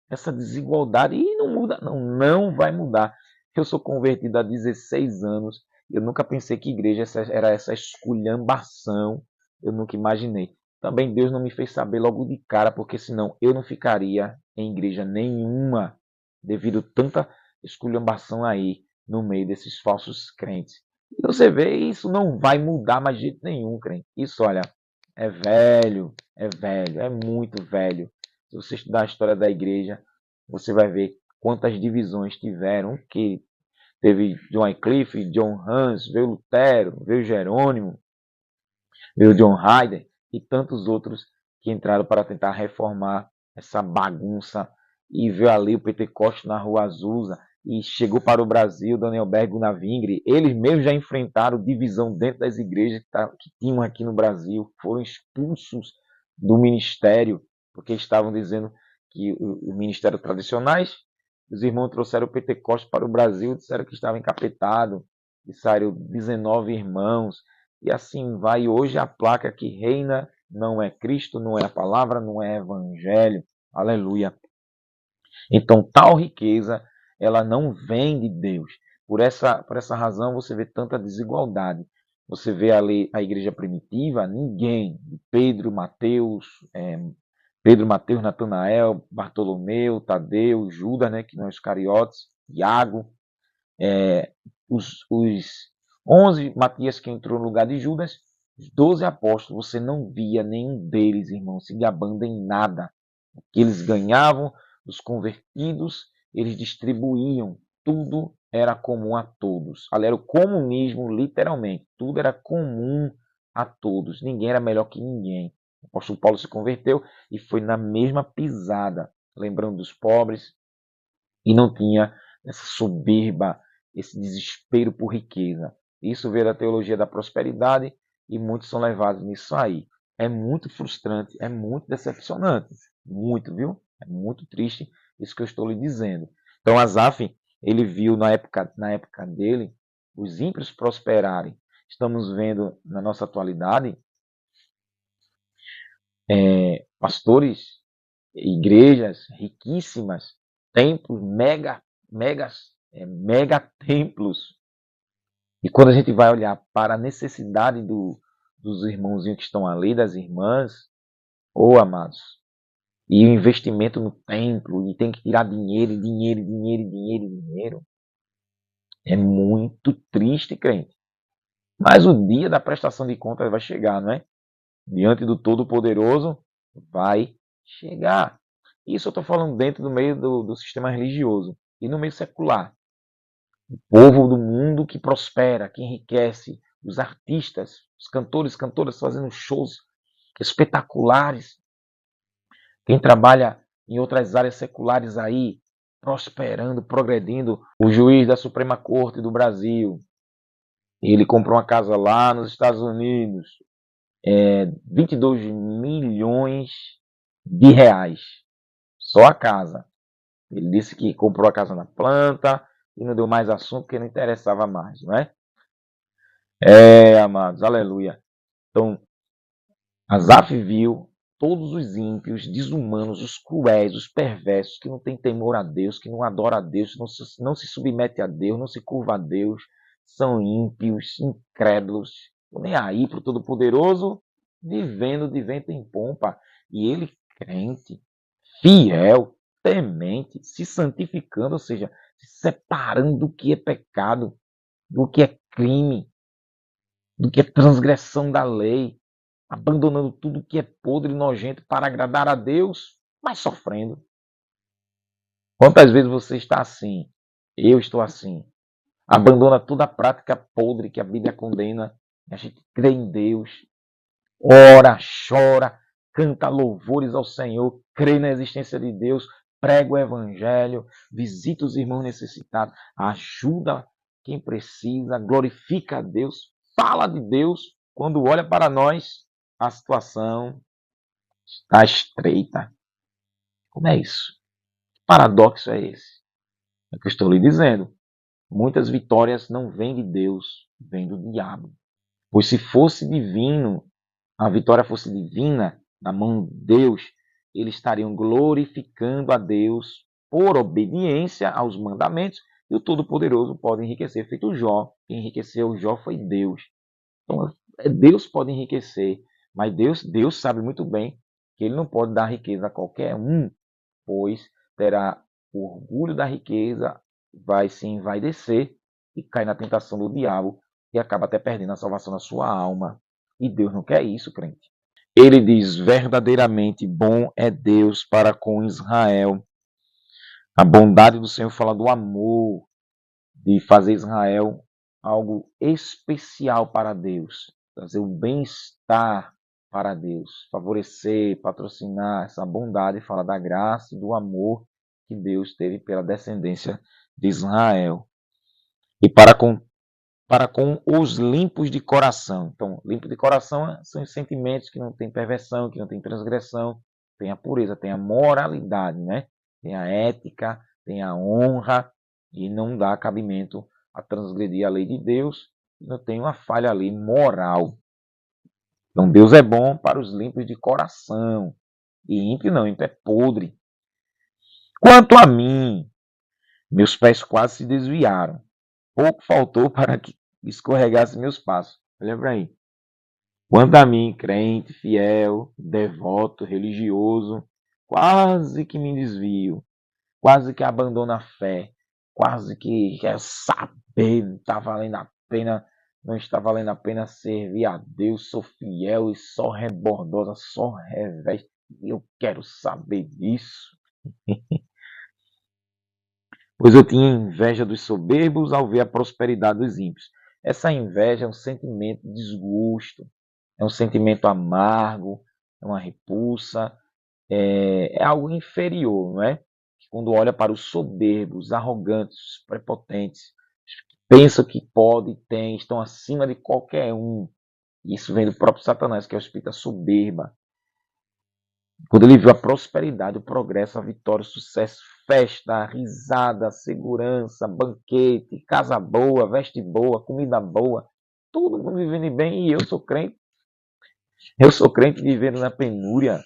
Essa desigualdade, e não muda, não vai mudar. Eu sou convertido há 16 anos. Eu nunca pensei que igreja era essa esculhambação. Eu nunca imaginei. Também Deus não me fez saber logo de cara, porque senão eu não ficaria em igreja nenhuma, devido a tanta esculhambação aí no meio desses falsos crentes. E você vê, isso não vai mudar mais de jeito nenhum, crente. Isso, olha, é velho, é muito velho. Se você estudar a história da igreja, você vai ver quantas divisões tiveram, que teve John Wycliffe, John Hus, veio Lutero, veio Jerônimo, veio John Hayden e tantos outros que entraram para tentar reformar essa bagunça. E veio ali o Pentecoste na Rua Azusa e chegou para o Brasil, Daniel Berg e Navingre. Eles mesmos já enfrentaram divisão dentro das igrejas que tinham aqui no Brasil, foram expulsos do ministério, porque estavam dizendo que o ministério tradicionais, os irmãos trouxeram o Pentecoste para o Brasil, disseram que estava encapetado, e saíram 19 irmãos, e assim vai. Hoje a placa que reina não é Cristo, não é a palavra, não é evangelho, Aleluia. Então, tal riqueza, ela não vem de Deus. Por essa razão, você vê tanta desigualdade. Você vê ali a igreja primitiva, ninguém, Pedro, Mateus, Natanael, Bartolomeu, Tadeu, Judas, né, que não é os cariotes, Iago, os 11 Matias que entrou no lugar de Judas, os 12 apóstolos, você não via nenhum deles, irmão, se gabando em nada. O que eles ganhavam, os convertidos, eles distribuíam. Tudo era comum a todos. Ali era o comunismo, literalmente. Tudo era comum a todos. Ninguém era melhor que ninguém. O apóstolo Paulo se converteu e foi na mesma pisada, lembrando dos pobres, e não tinha essa soberba, esse desespero por riqueza. Isso veio da teologia da prosperidade e muitos são levados nisso aí. É muito frustrante, é muito decepcionante. Muito, viu? É muito triste isso que eu estou lhe dizendo. Então, Asaf, ele viu na época dele, os ímpios prosperarem. Estamos vendo na nossa atualidade pastores, igrejas riquíssimas, templos, mega templos. E quando a gente vai olhar para a necessidade dos irmãozinhos que estão ali, das irmãs, amados, e o investimento no templo, e tem que tirar dinheiro, dinheiro, dinheiro, dinheiro, dinheiro, é muito triste, crente. Mas o dia da prestação de contas vai chegar, não é? Diante do Todo-Poderoso vai chegar. Isso eu estou falando dentro do meio do sistema religioso e no meio secular. O povo do mundo que prospera, que enriquece, os artistas, os cantores, cantoras fazendo shows espetaculares. Quem trabalha em outras áreas seculares aí, prosperando, progredindo. O juiz da Suprema Corte do Brasil, ele comprou uma casa lá nos Estados Unidos, 22 milhões de reais, só a casa. Ele disse que comprou a casa na planta e não deu mais assunto porque não interessava mais, não é? Amados, aleluia. Então, Asaf viu todos os ímpios, desumanos, os cruéis, os perversos, que não têm temor a Deus, que não adoram a Deus, não se submete a Deus, não se curva a Deus, são ímpios, incrédulos, nem aí para o Todo-Poderoso, vivendo de vento em pompa. E ele, crente, fiel, temente, se santificando, ou seja, se separando do que é pecado, do que é crime, do que é transgressão da lei, abandonando tudo que é podre e nojento para agradar a Deus, mas sofrendo. Quantas vezes você está assim? Eu estou assim. Abandona toda a prática podre que a Bíblia condena. A gente crê em Deus, ora, chora, canta louvores ao Senhor, crê na existência de Deus, prega o Evangelho, visita os irmãos necessitados, ajuda quem precisa, glorifica a Deus, fala de Deus. Quando olha para nós, a situação está estreita. Como é isso? Que paradoxo é esse? É o que eu estou lhe dizendo. Muitas vitórias não vêm de Deus, vêm do diabo. Pois se fosse divino, a vitória fosse divina, na mão de Deus, eles estariam glorificando a Deus por obediência aos mandamentos, e o Todo-Poderoso pode enriquecer, feito Jó. Quem enriqueceu Jó foi Deus. Então, Deus pode enriquecer, mas Deus sabe muito bem que ele não pode dar riqueza a qualquer um, pois terá o orgulho da riqueza, vai se envaidecer e cai na tentação do diabo e acaba até perdendo a salvação da sua alma. E Deus não quer isso, crente. Ele diz: verdadeiramente bom é Deus para com Israel. A bondade do Senhor fala do amor, de fazer Israel algo especial para Deus, trazer o bem-estar para Deus, favorecer, patrocinar essa bondade, fala da graça e do amor que Deus teve pela descendência de Israel. E para com os limpos de coração. Então, limpo de coração são os sentimentos que não têm perversão, que não têm transgressão, tem a pureza, tem a moralidade, né? Tem a ética, tem a honra, e não dá cabimento a transgredir a lei de Deus, e não tem uma falha ali moral. Então, Deus é bom para os limpos de coração. E ímpio não, ímpio é podre, Quanto a mim, meus pés quase se desviaram. Pouco faltou para que escorregasse meus passos. Olha para aí. Quanto a mim, crente, fiel, devoto, religioso, quase que me desvio, quase que abandono a fé, quase que quer saber, não está valendo a pena, não está valendo a pena servir a Deus, sou fiel e só rebordosa, só reveste, e eu quero saber disso. Pois eu tinha inveja dos soberbos ao ver a prosperidade dos ímpios. Essa inveja é um sentimento de desgosto, é um sentimento amargo, é uma repulsa, é algo inferior, não é? Quando olha para os soberbos, os arrogantes, os prepotentes, pensam que pode, tem, estão acima de qualquer um. Isso vem do próprio Satanás, que é o espírito da soberba. Quando ele viu a prosperidade, o progresso, a vitória, o sucesso, festa, risada, segurança, banquete, casa boa, veste boa, comida boa, todo mundo vivendo bem, e eu sou crente. Eu sou crente vivendo na penúria.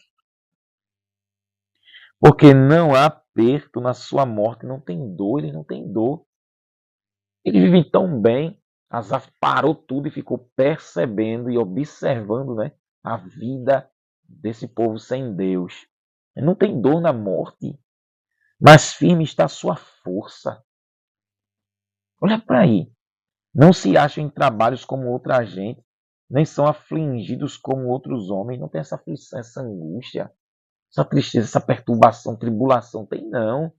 Porque não há aperto na sua morte, não tem dor, ele não tem dor. Ele vive tão bem. Asaf parou tudo e ficou percebendo e observando, né, a vida desse povo sem Deus. Ele não tem dor na morte, mas firme está a sua força. Olha para aí. Não se acham em trabalhos como outra gente, nem são afligidos como outros homens. Não tem essa aflição, essa angústia, essa tristeza, essa perturbação, tribulação. Tem não.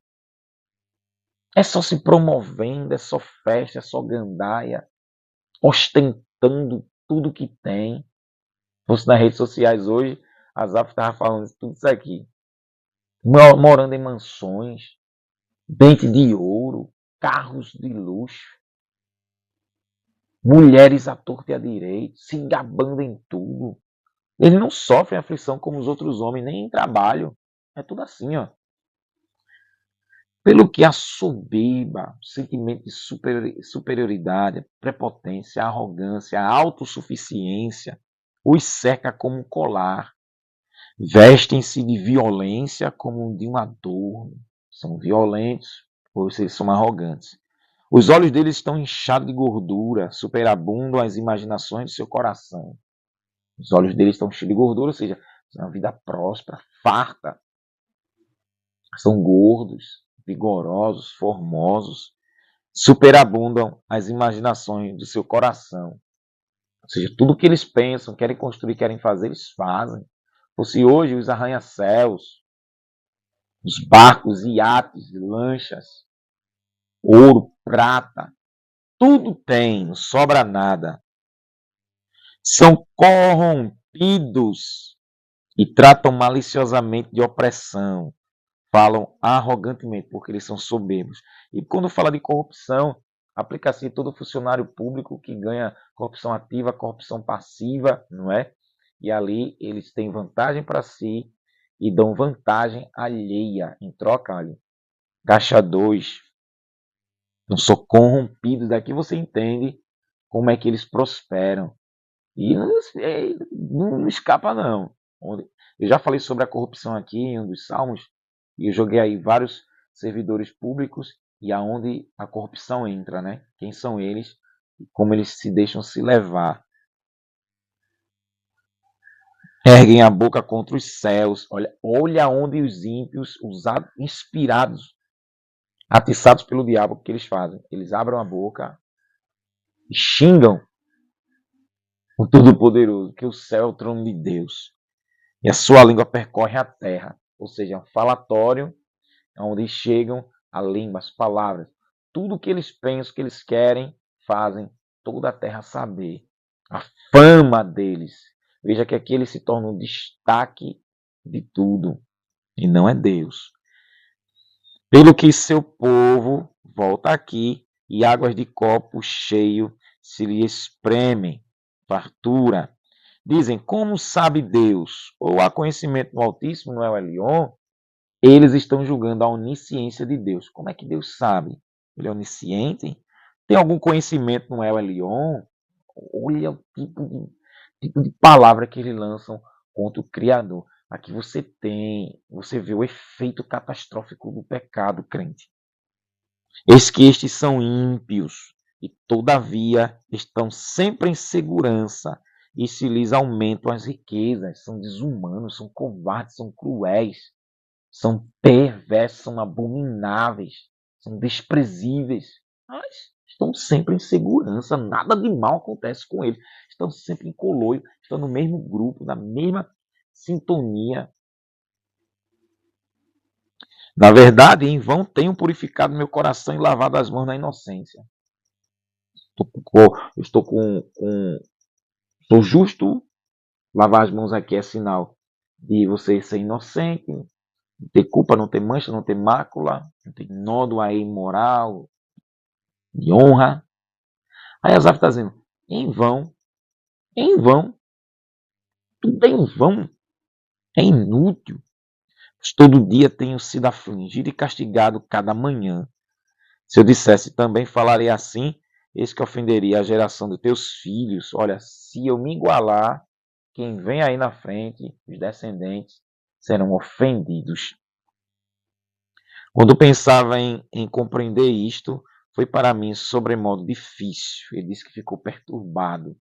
É só se promovendo, é só festa, é só gandaia, ostentando tudo que tem. Se fosse nas redes sociais hoje, a Zaf estava falando tudo isso aqui. Morando em mansões, dente de ouro, carros de luxo, mulheres à torta e à direita, se gabando em tudo. Eles não sofrem aflição como os outros homens, nem em trabalho. É tudo assim, ó. Pelo que a soberba, o sentimento de superioridade, prepotência, arrogância, autossuficiência os cerca como um colar. Vestem-se de violência como de um adorno. São violentos, ou seja, são arrogantes. Os olhos deles estão inchados de gordura, superabundam as imaginações do seu coração. Os olhos deles estão cheios de gordura, ou seja, são uma vida próspera, farta. São gordos, vigorosos, formosos, superabundam as imaginações do seu coração. Ou seja, tudo que eles pensam, querem construir, querem fazer, eles fazem. Se hoje os arranha-céus, os barcos, iates, lanchas, ouro, prata, tudo tem, não sobra nada. São corrompidos e tratam maliciosamente de opressão. Falam arrogantemente, porque eles são soberbos. E quando fala de corrupção, aplica-se a todo funcionário público que ganha corrupção ativa, corrupção passiva, não é? E ali eles têm vantagem para si e dão vantagem alheia em troca. Ali. Caixa 2. Não sou corrompido. Daqui você entende como é que eles prosperam. E não escapa, não. Eu já falei sobre a corrupção aqui em um dos salmos, e eu joguei aí vários servidores públicos e aonde a corrupção entra, né? Quem são eles e como eles se deixam se levar. Erguem a boca contra os céus. Olha onde os ímpios, usados, inspirados, atiçados pelo diabo, o que eles fazem? Eles abrem a boca e xingam o Todo-Poderoso, que o céu é o trono de Deus. E a sua língua percorre a terra. Ou seja, é um falatório onde chegam a língua, as palavras. Tudo que eles pensam, que eles querem, fazem toda a terra saber. A fama deles. Veja que aqui eles se tornam um destaque de tudo. E não é Deus. Pelo que seu povo volta aqui e águas de copo cheio se lhe espremem. Fartura. Dizem, como sabe Deus? Ou há conhecimento no Altíssimo, no El Elyon? Eles estão julgando a onisciência de Deus. Como é que Deus sabe? Ele é onisciente? Tem algum conhecimento no El Elyon? Olha o tipo de palavra que eles lançam contra o Criador. Aqui você vê o efeito catastrófico do pecado, crente. Eis que estes são ímpios, e todavia estão sempre em segurança, e se lhes aumentam as riquezas. São desumanos, são covardes, são cruéis, são perversos, são abomináveis, são desprezíveis. Mas estão sempre em segurança, nada de mal acontece com eles. Estão sempre em coloio, estão no mesmo grupo, na mesma sintonia. Na verdade, em vão tenho purificado meu coração e lavado as mãos na inocência. Sou justo. Lavar as mãos aqui é sinal de você ser inocente, não ter culpa, não ter mancha, não ter mácula, não ter nódoa aí moral, de honra. Aí Asaf está dizendo, em vão, tudo é em vão, é inútil. Pois todo dia tenho sido afligido e castigado cada manhã. Se eu dissesse também falarei assim, eis que ofenderia a geração de teus filhos. Olha, se eu me igualar, quem vem aí na frente, os descendentes, serão ofendidos. Quando pensava em compreender isto, foi para mim sobremodo difícil. Ele disse que ficou perturbado.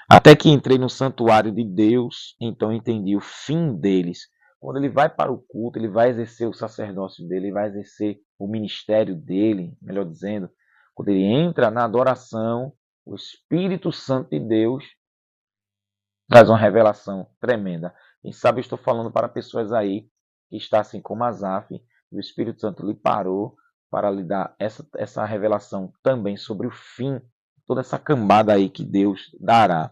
Até que entrei no santuário de Deus, então entendi o fim deles. Quando ele vai para o culto, ele vai exercer o sacerdócio dele, ele vai exercer o ministério dele, melhor dizendo. Quando ele entra na adoração, o Espírito Santo de Deus traz uma revelação tremenda. Quem sabe eu estou falando para pessoas aí que está assim como Asaf, e o Espírito Santo lhe parou para lhe dar essa revelação também sobre o fim, toda essa cambada aí que Deus dará.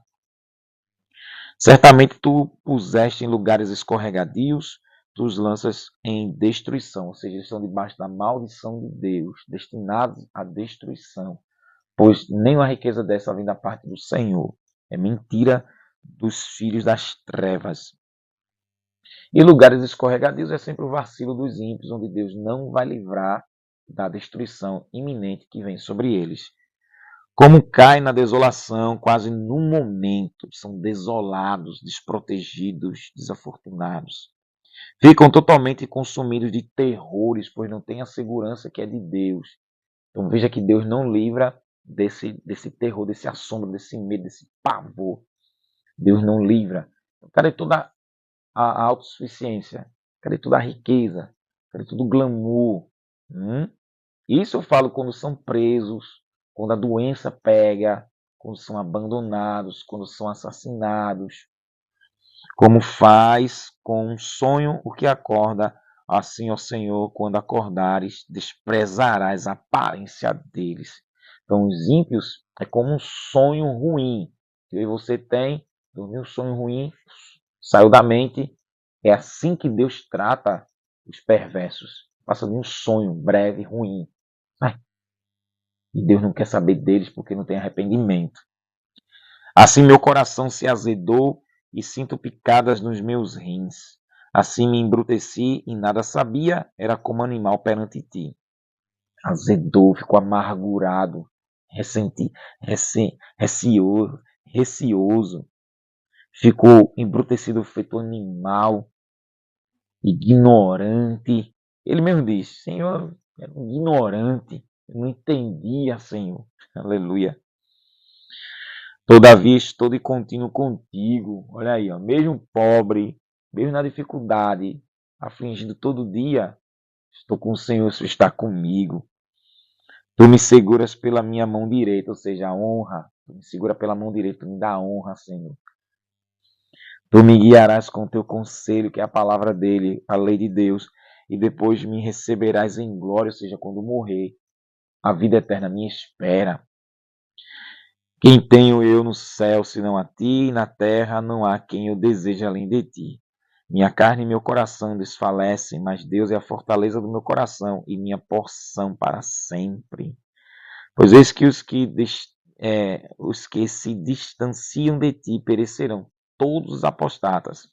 Certamente tu puseste em lugares escorregadios, tu os lanças em destruição, ou seja, eles estão debaixo da maldição de Deus, destinados à destruição, pois nenhuma riqueza dessa vem da parte do Senhor. É mentira dos filhos das trevas. E lugares escorregadios é sempre o vacilo dos ímpios, onde Deus não vai livrar da destruição iminente que vem sobre eles. Como caem na desolação, quase no momento, são desolados, desprotegidos, desafortunados. Ficam totalmente consumidos de terrores, pois não têm a segurança que é de Deus. Então veja que Deus não livra desse terror, desse assombro, desse medo, desse pavor. Deus não livra. Cadê toda a autossuficiência? Cadê toda a riqueza? Cadê todo o glamour? Isso eu falo quando são presos, quando a doença pega, quando são abandonados, quando são assassinados. Como faz com um sonho o que acorda, assim, ó Senhor, quando acordares, desprezarás a aparência deles. Então, os ímpios é como um sonho ruim que você tem, dormiu um sonho ruim, saiu da mente. É assim que Deus trata os perversos. Passa de um sonho breve, ruim. E Deus não quer saber deles porque não tem arrependimento. Assim meu coração se azedou e sinto picadas nos meus rins. Assim me embruteci e nada sabia, era como animal perante ti. Azedou, ficou amargurado, receoso, ficou embrutecido feito animal, ignorante. Ele mesmo diz, Senhor, era um ignorante, eu não entendia, Senhor. Aleluia. Todavia estou de contínuo contigo. Olha aí, ó, mesmo pobre, mesmo na dificuldade, afligido todo dia, estou com o Senhor, o Senhor está comigo. Tu me seguras pela minha mão direita, ou seja, a honra. Tu me segura pela mão direita, tu me dá honra, Senhor. Tu me guiarás com o teu conselho, que é a palavra dele, a lei de Deus, e depois me receberás em glória, ou seja, quando morrer, a vida eterna me espera. Quem tenho eu no céu, senão a ti, e na terra não há quem eu deseje além de ti. Minha carne e meu coração desfalecem, mas Deus é a fortaleza do meu coração e minha porção para sempre. Pois eis que os que se distanciam de ti perecerão, todos os apostatas.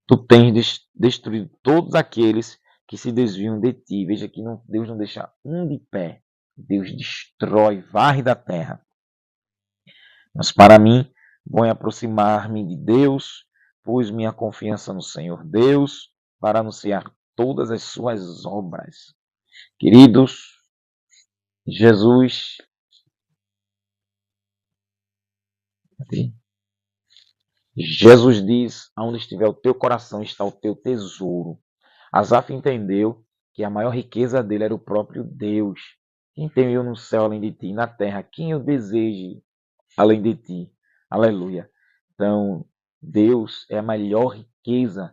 Tu tens destruído todos aqueles que se desviam de ti. Veja que Deus não deixa um de pé. Deus destrói, varre da terra. Mas para mim, Bom é aproximar-me de Deus, pus minha confiança no Senhor Deus, para anunciar todas as suas obras. Queridos, Jesus diz, aonde estiver o teu coração está o teu tesouro. Asaf entendeu que a maior riqueza dele era o próprio Deus. Quem tem eu no céu além de ti, na terra, quem eu deseje além de ti. Aleluia. Então, Deus é a maior riqueza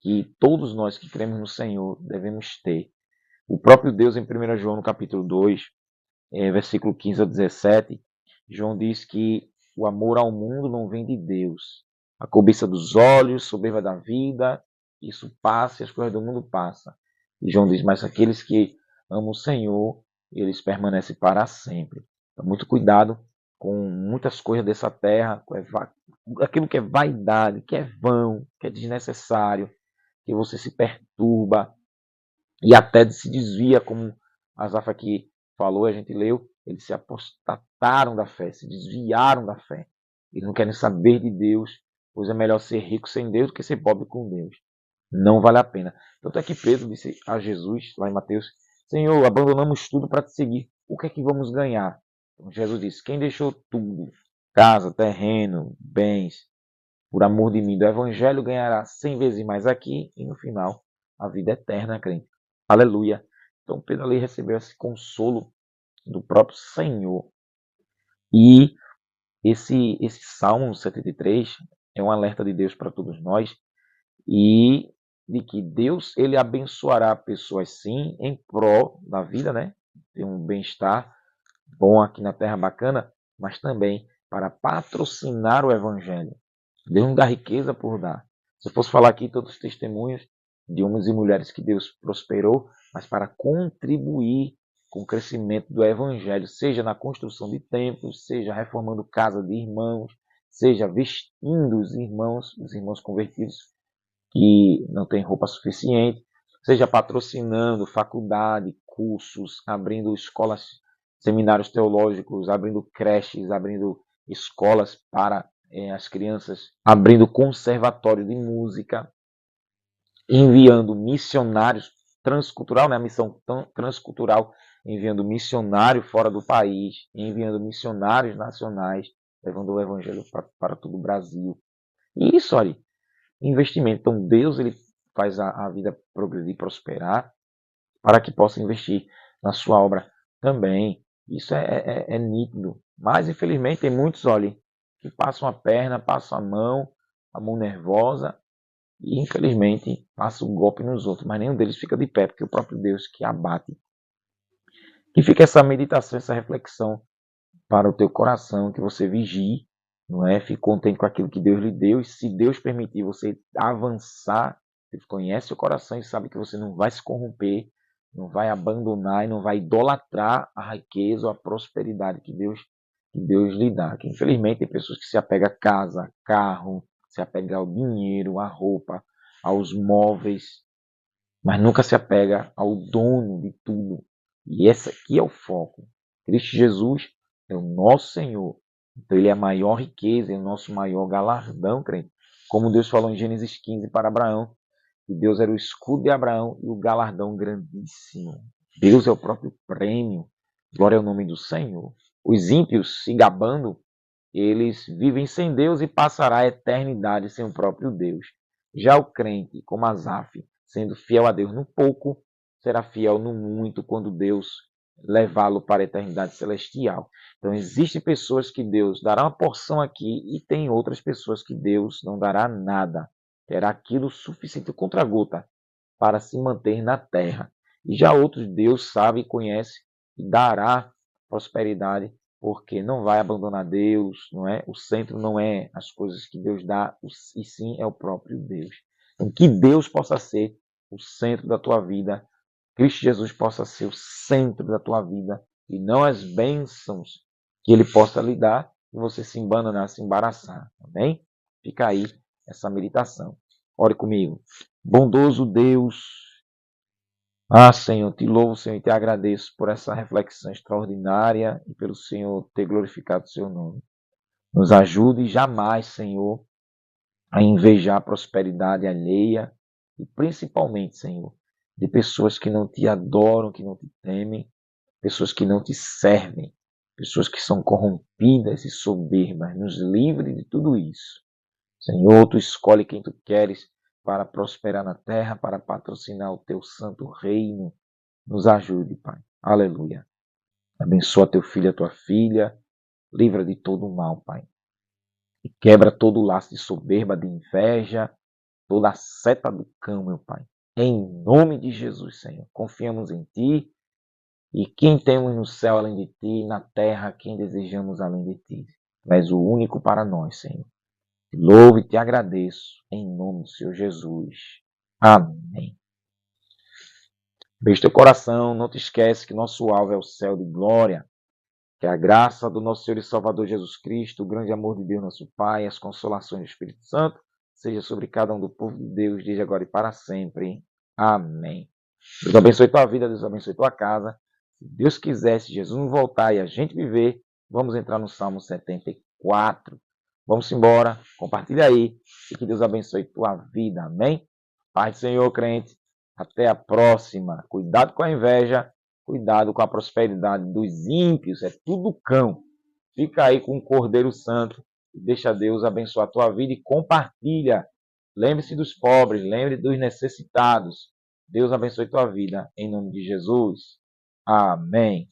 que todos nós que cremos no Senhor devemos ter. O próprio Deus, em 1 João, no capítulo 2, versículo 15 a 17, João diz que o amor ao mundo não vem de Deus. A cobiça dos olhos, soberba da vida, isso passa e as coisas do mundo passam. E João diz, mas aqueles que amam o Senhor, eles permanecem para sempre. Então, muito cuidado com muitas coisas dessa terra, aquilo que é vaidade, que é vão, que é desnecessário, que você se perturba e até se desvia, como Asaf aqui falou, a gente leu, eles se apostataram da fé, se desviaram da fé. Eles não querem saber de Deus, pois é melhor ser rico sem Deus do que ser pobre com Deus. Não vale a pena. Tanto é que Pedro disse a Jesus, lá em Mateus, Senhor, abandonamos tudo para te seguir. O que é que vamos ganhar? Então, Jesus disse, quem deixou tudo, casa, terreno, bens, por amor de mim do Evangelho, ganhará 100 vezes mais aqui e no final a vida eterna, crente. Aleluia. Então Pedro ali recebeu esse consolo do próprio Senhor. E esse Salmo 73 é um alerta de Deus para todos nós e de que Deus ele abençoará pessoas sim em prol da vida, né? Ter um bem-estar bom aqui na terra bacana, mas também para patrocinar o Evangelho. Deus não dá riqueza por dar. Se eu fosse falar aqui todos os testemunhos de homens e mulheres que Deus prosperou, mas para contribuir com o crescimento do Evangelho, seja na construção de templos, seja reformando casa de irmãos, seja vestindo os irmãos convertidos que não têm roupa suficiente, seja patrocinando faculdade, cursos, abrindo escolas, seminários teológicos, abrindo creches, abrindo escolas para as crianças, abrindo conservatório de música, enviando missionários transcultural, né, a missão transcultural, enviando missionário fora do país, enviando missionários nacionais, levando o evangelho para todo o Brasil. E isso, olha, investimento. Então Deus ele faz a vida progredir e prosperar para que possa investir na sua obra também. Isso é nítido. Mas infelizmente tem muitos, olha, que passam a perna, passam a mão nervosa e infelizmente passam o golpe nos outros. Mas nenhum deles fica de pé, porque é o próprio Deus que abate. Que fica essa meditação, essa reflexão para o teu coração, que você vigie, não é? Fique contente com aquilo que Deus lhe deu, e se Deus permitir você avançar, Deus conhece o coração e sabe que você não vai se corromper, não vai abandonar e não vai idolatrar a riqueza ou a prosperidade que Deus lhe dá. Que infelizmente tem pessoas que se apegam a casa, carro, se apegam ao dinheiro, à roupa, aos móveis, mas nunca se apega ao dono de tudo. E esse aqui é o foco. Cristo Jesus é o nosso Senhor. Então ele é a maior riqueza, é o nosso maior galardão, crente. Como Deus falou em Gênesis 15 para Abraão, que Deus era o escudo de Abraão e o galardão grandíssimo. Deus é o próprio prêmio. Glória ao nome do Senhor. Os ímpios se gabando, eles vivem sem Deus e passará a eternidade sem o próprio Deus. Já o crente, como Asaf, sendo fiel a Deus no pouco, será fiel no muito quando Deus levá-lo para a eternidade celestial. Então, existem pessoas que Deus dará uma porção aqui e tem outras pessoas que Deus não dará nada. Terá aquilo suficiente contra gota para se manter na terra. E já outros Deus sabe e conhece e dará prosperidade porque não vai abandonar Deus, não é? O centro não é as coisas que Deus dá, e sim é o próprio Deus. Então, que Deus possa ser o centro da tua vida, Cristo Jesus possa ser o centro da tua vida, e não as bênçãos que Ele possa lhe dar, e você se embananar, se embaraçar, amém? Fica aí essa meditação. Ore comigo. Bondoso Deus, Senhor, te louvo, Senhor, e te agradeço por essa reflexão extraordinária e pelo Senhor ter glorificado o seu nome. Nos ajude jamais, Senhor, a invejar a prosperidade alheia e principalmente, Senhor, de pessoas que não te adoram, que não te temem, pessoas que não te servem, pessoas que são corrompidas e soberbas. Nos livre de tudo isso. Senhor, tu escolhe quem tu queres para prosperar na terra, para patrocinar o teu santo reino. Nos ajude, Pai. Aleluia. Abençoa teu filho e a tua filha. Livra de todo o mal, Pai. E quebra todo o laço de soberba, de inveja, toda a seta do cão, meu Pai. Em nome de Jesus, Senhor. Confiamos em Ti. E quem temos no céu além de Ti, na terra, quem desejamos além de Ti. Tu és o único para nós, Senhor. Te louvo e te agradeço. Em nome do Senhor Jesus. Amém. Beijo teu coração. Não te esquece que nosso alvo é o céu de glória. Que a graça do nosso Senhor e Salvador Jesus Cristo, o grande amor de Deus, nosso Pai, as consolações do Espírito Santo, seja sobre cada um do povo de Deus, desde agora e para sempre. Amém. Deus abençoe tua vida, Deus abençoe tua casa. Se Deus quiser, se Jesus não voltar e a gente viver, vamos entrar no Salmo 74. Vamos embora, compartilha aí e que Deus abençoe tua vida. Amém? Pai do Senhor, crente. Até a próxima. Cuidado com a inveja. Cuidado com a prosperidade dos ímpios, é tudo cão. Fica aí com o Cordeiro Santo e deixa Deus abençoar a tua vida e compartilha. Lembre-se dos pobres, lembre dos necessitados. Deus abençoe a tua vida, em nome de Jesus. Amém.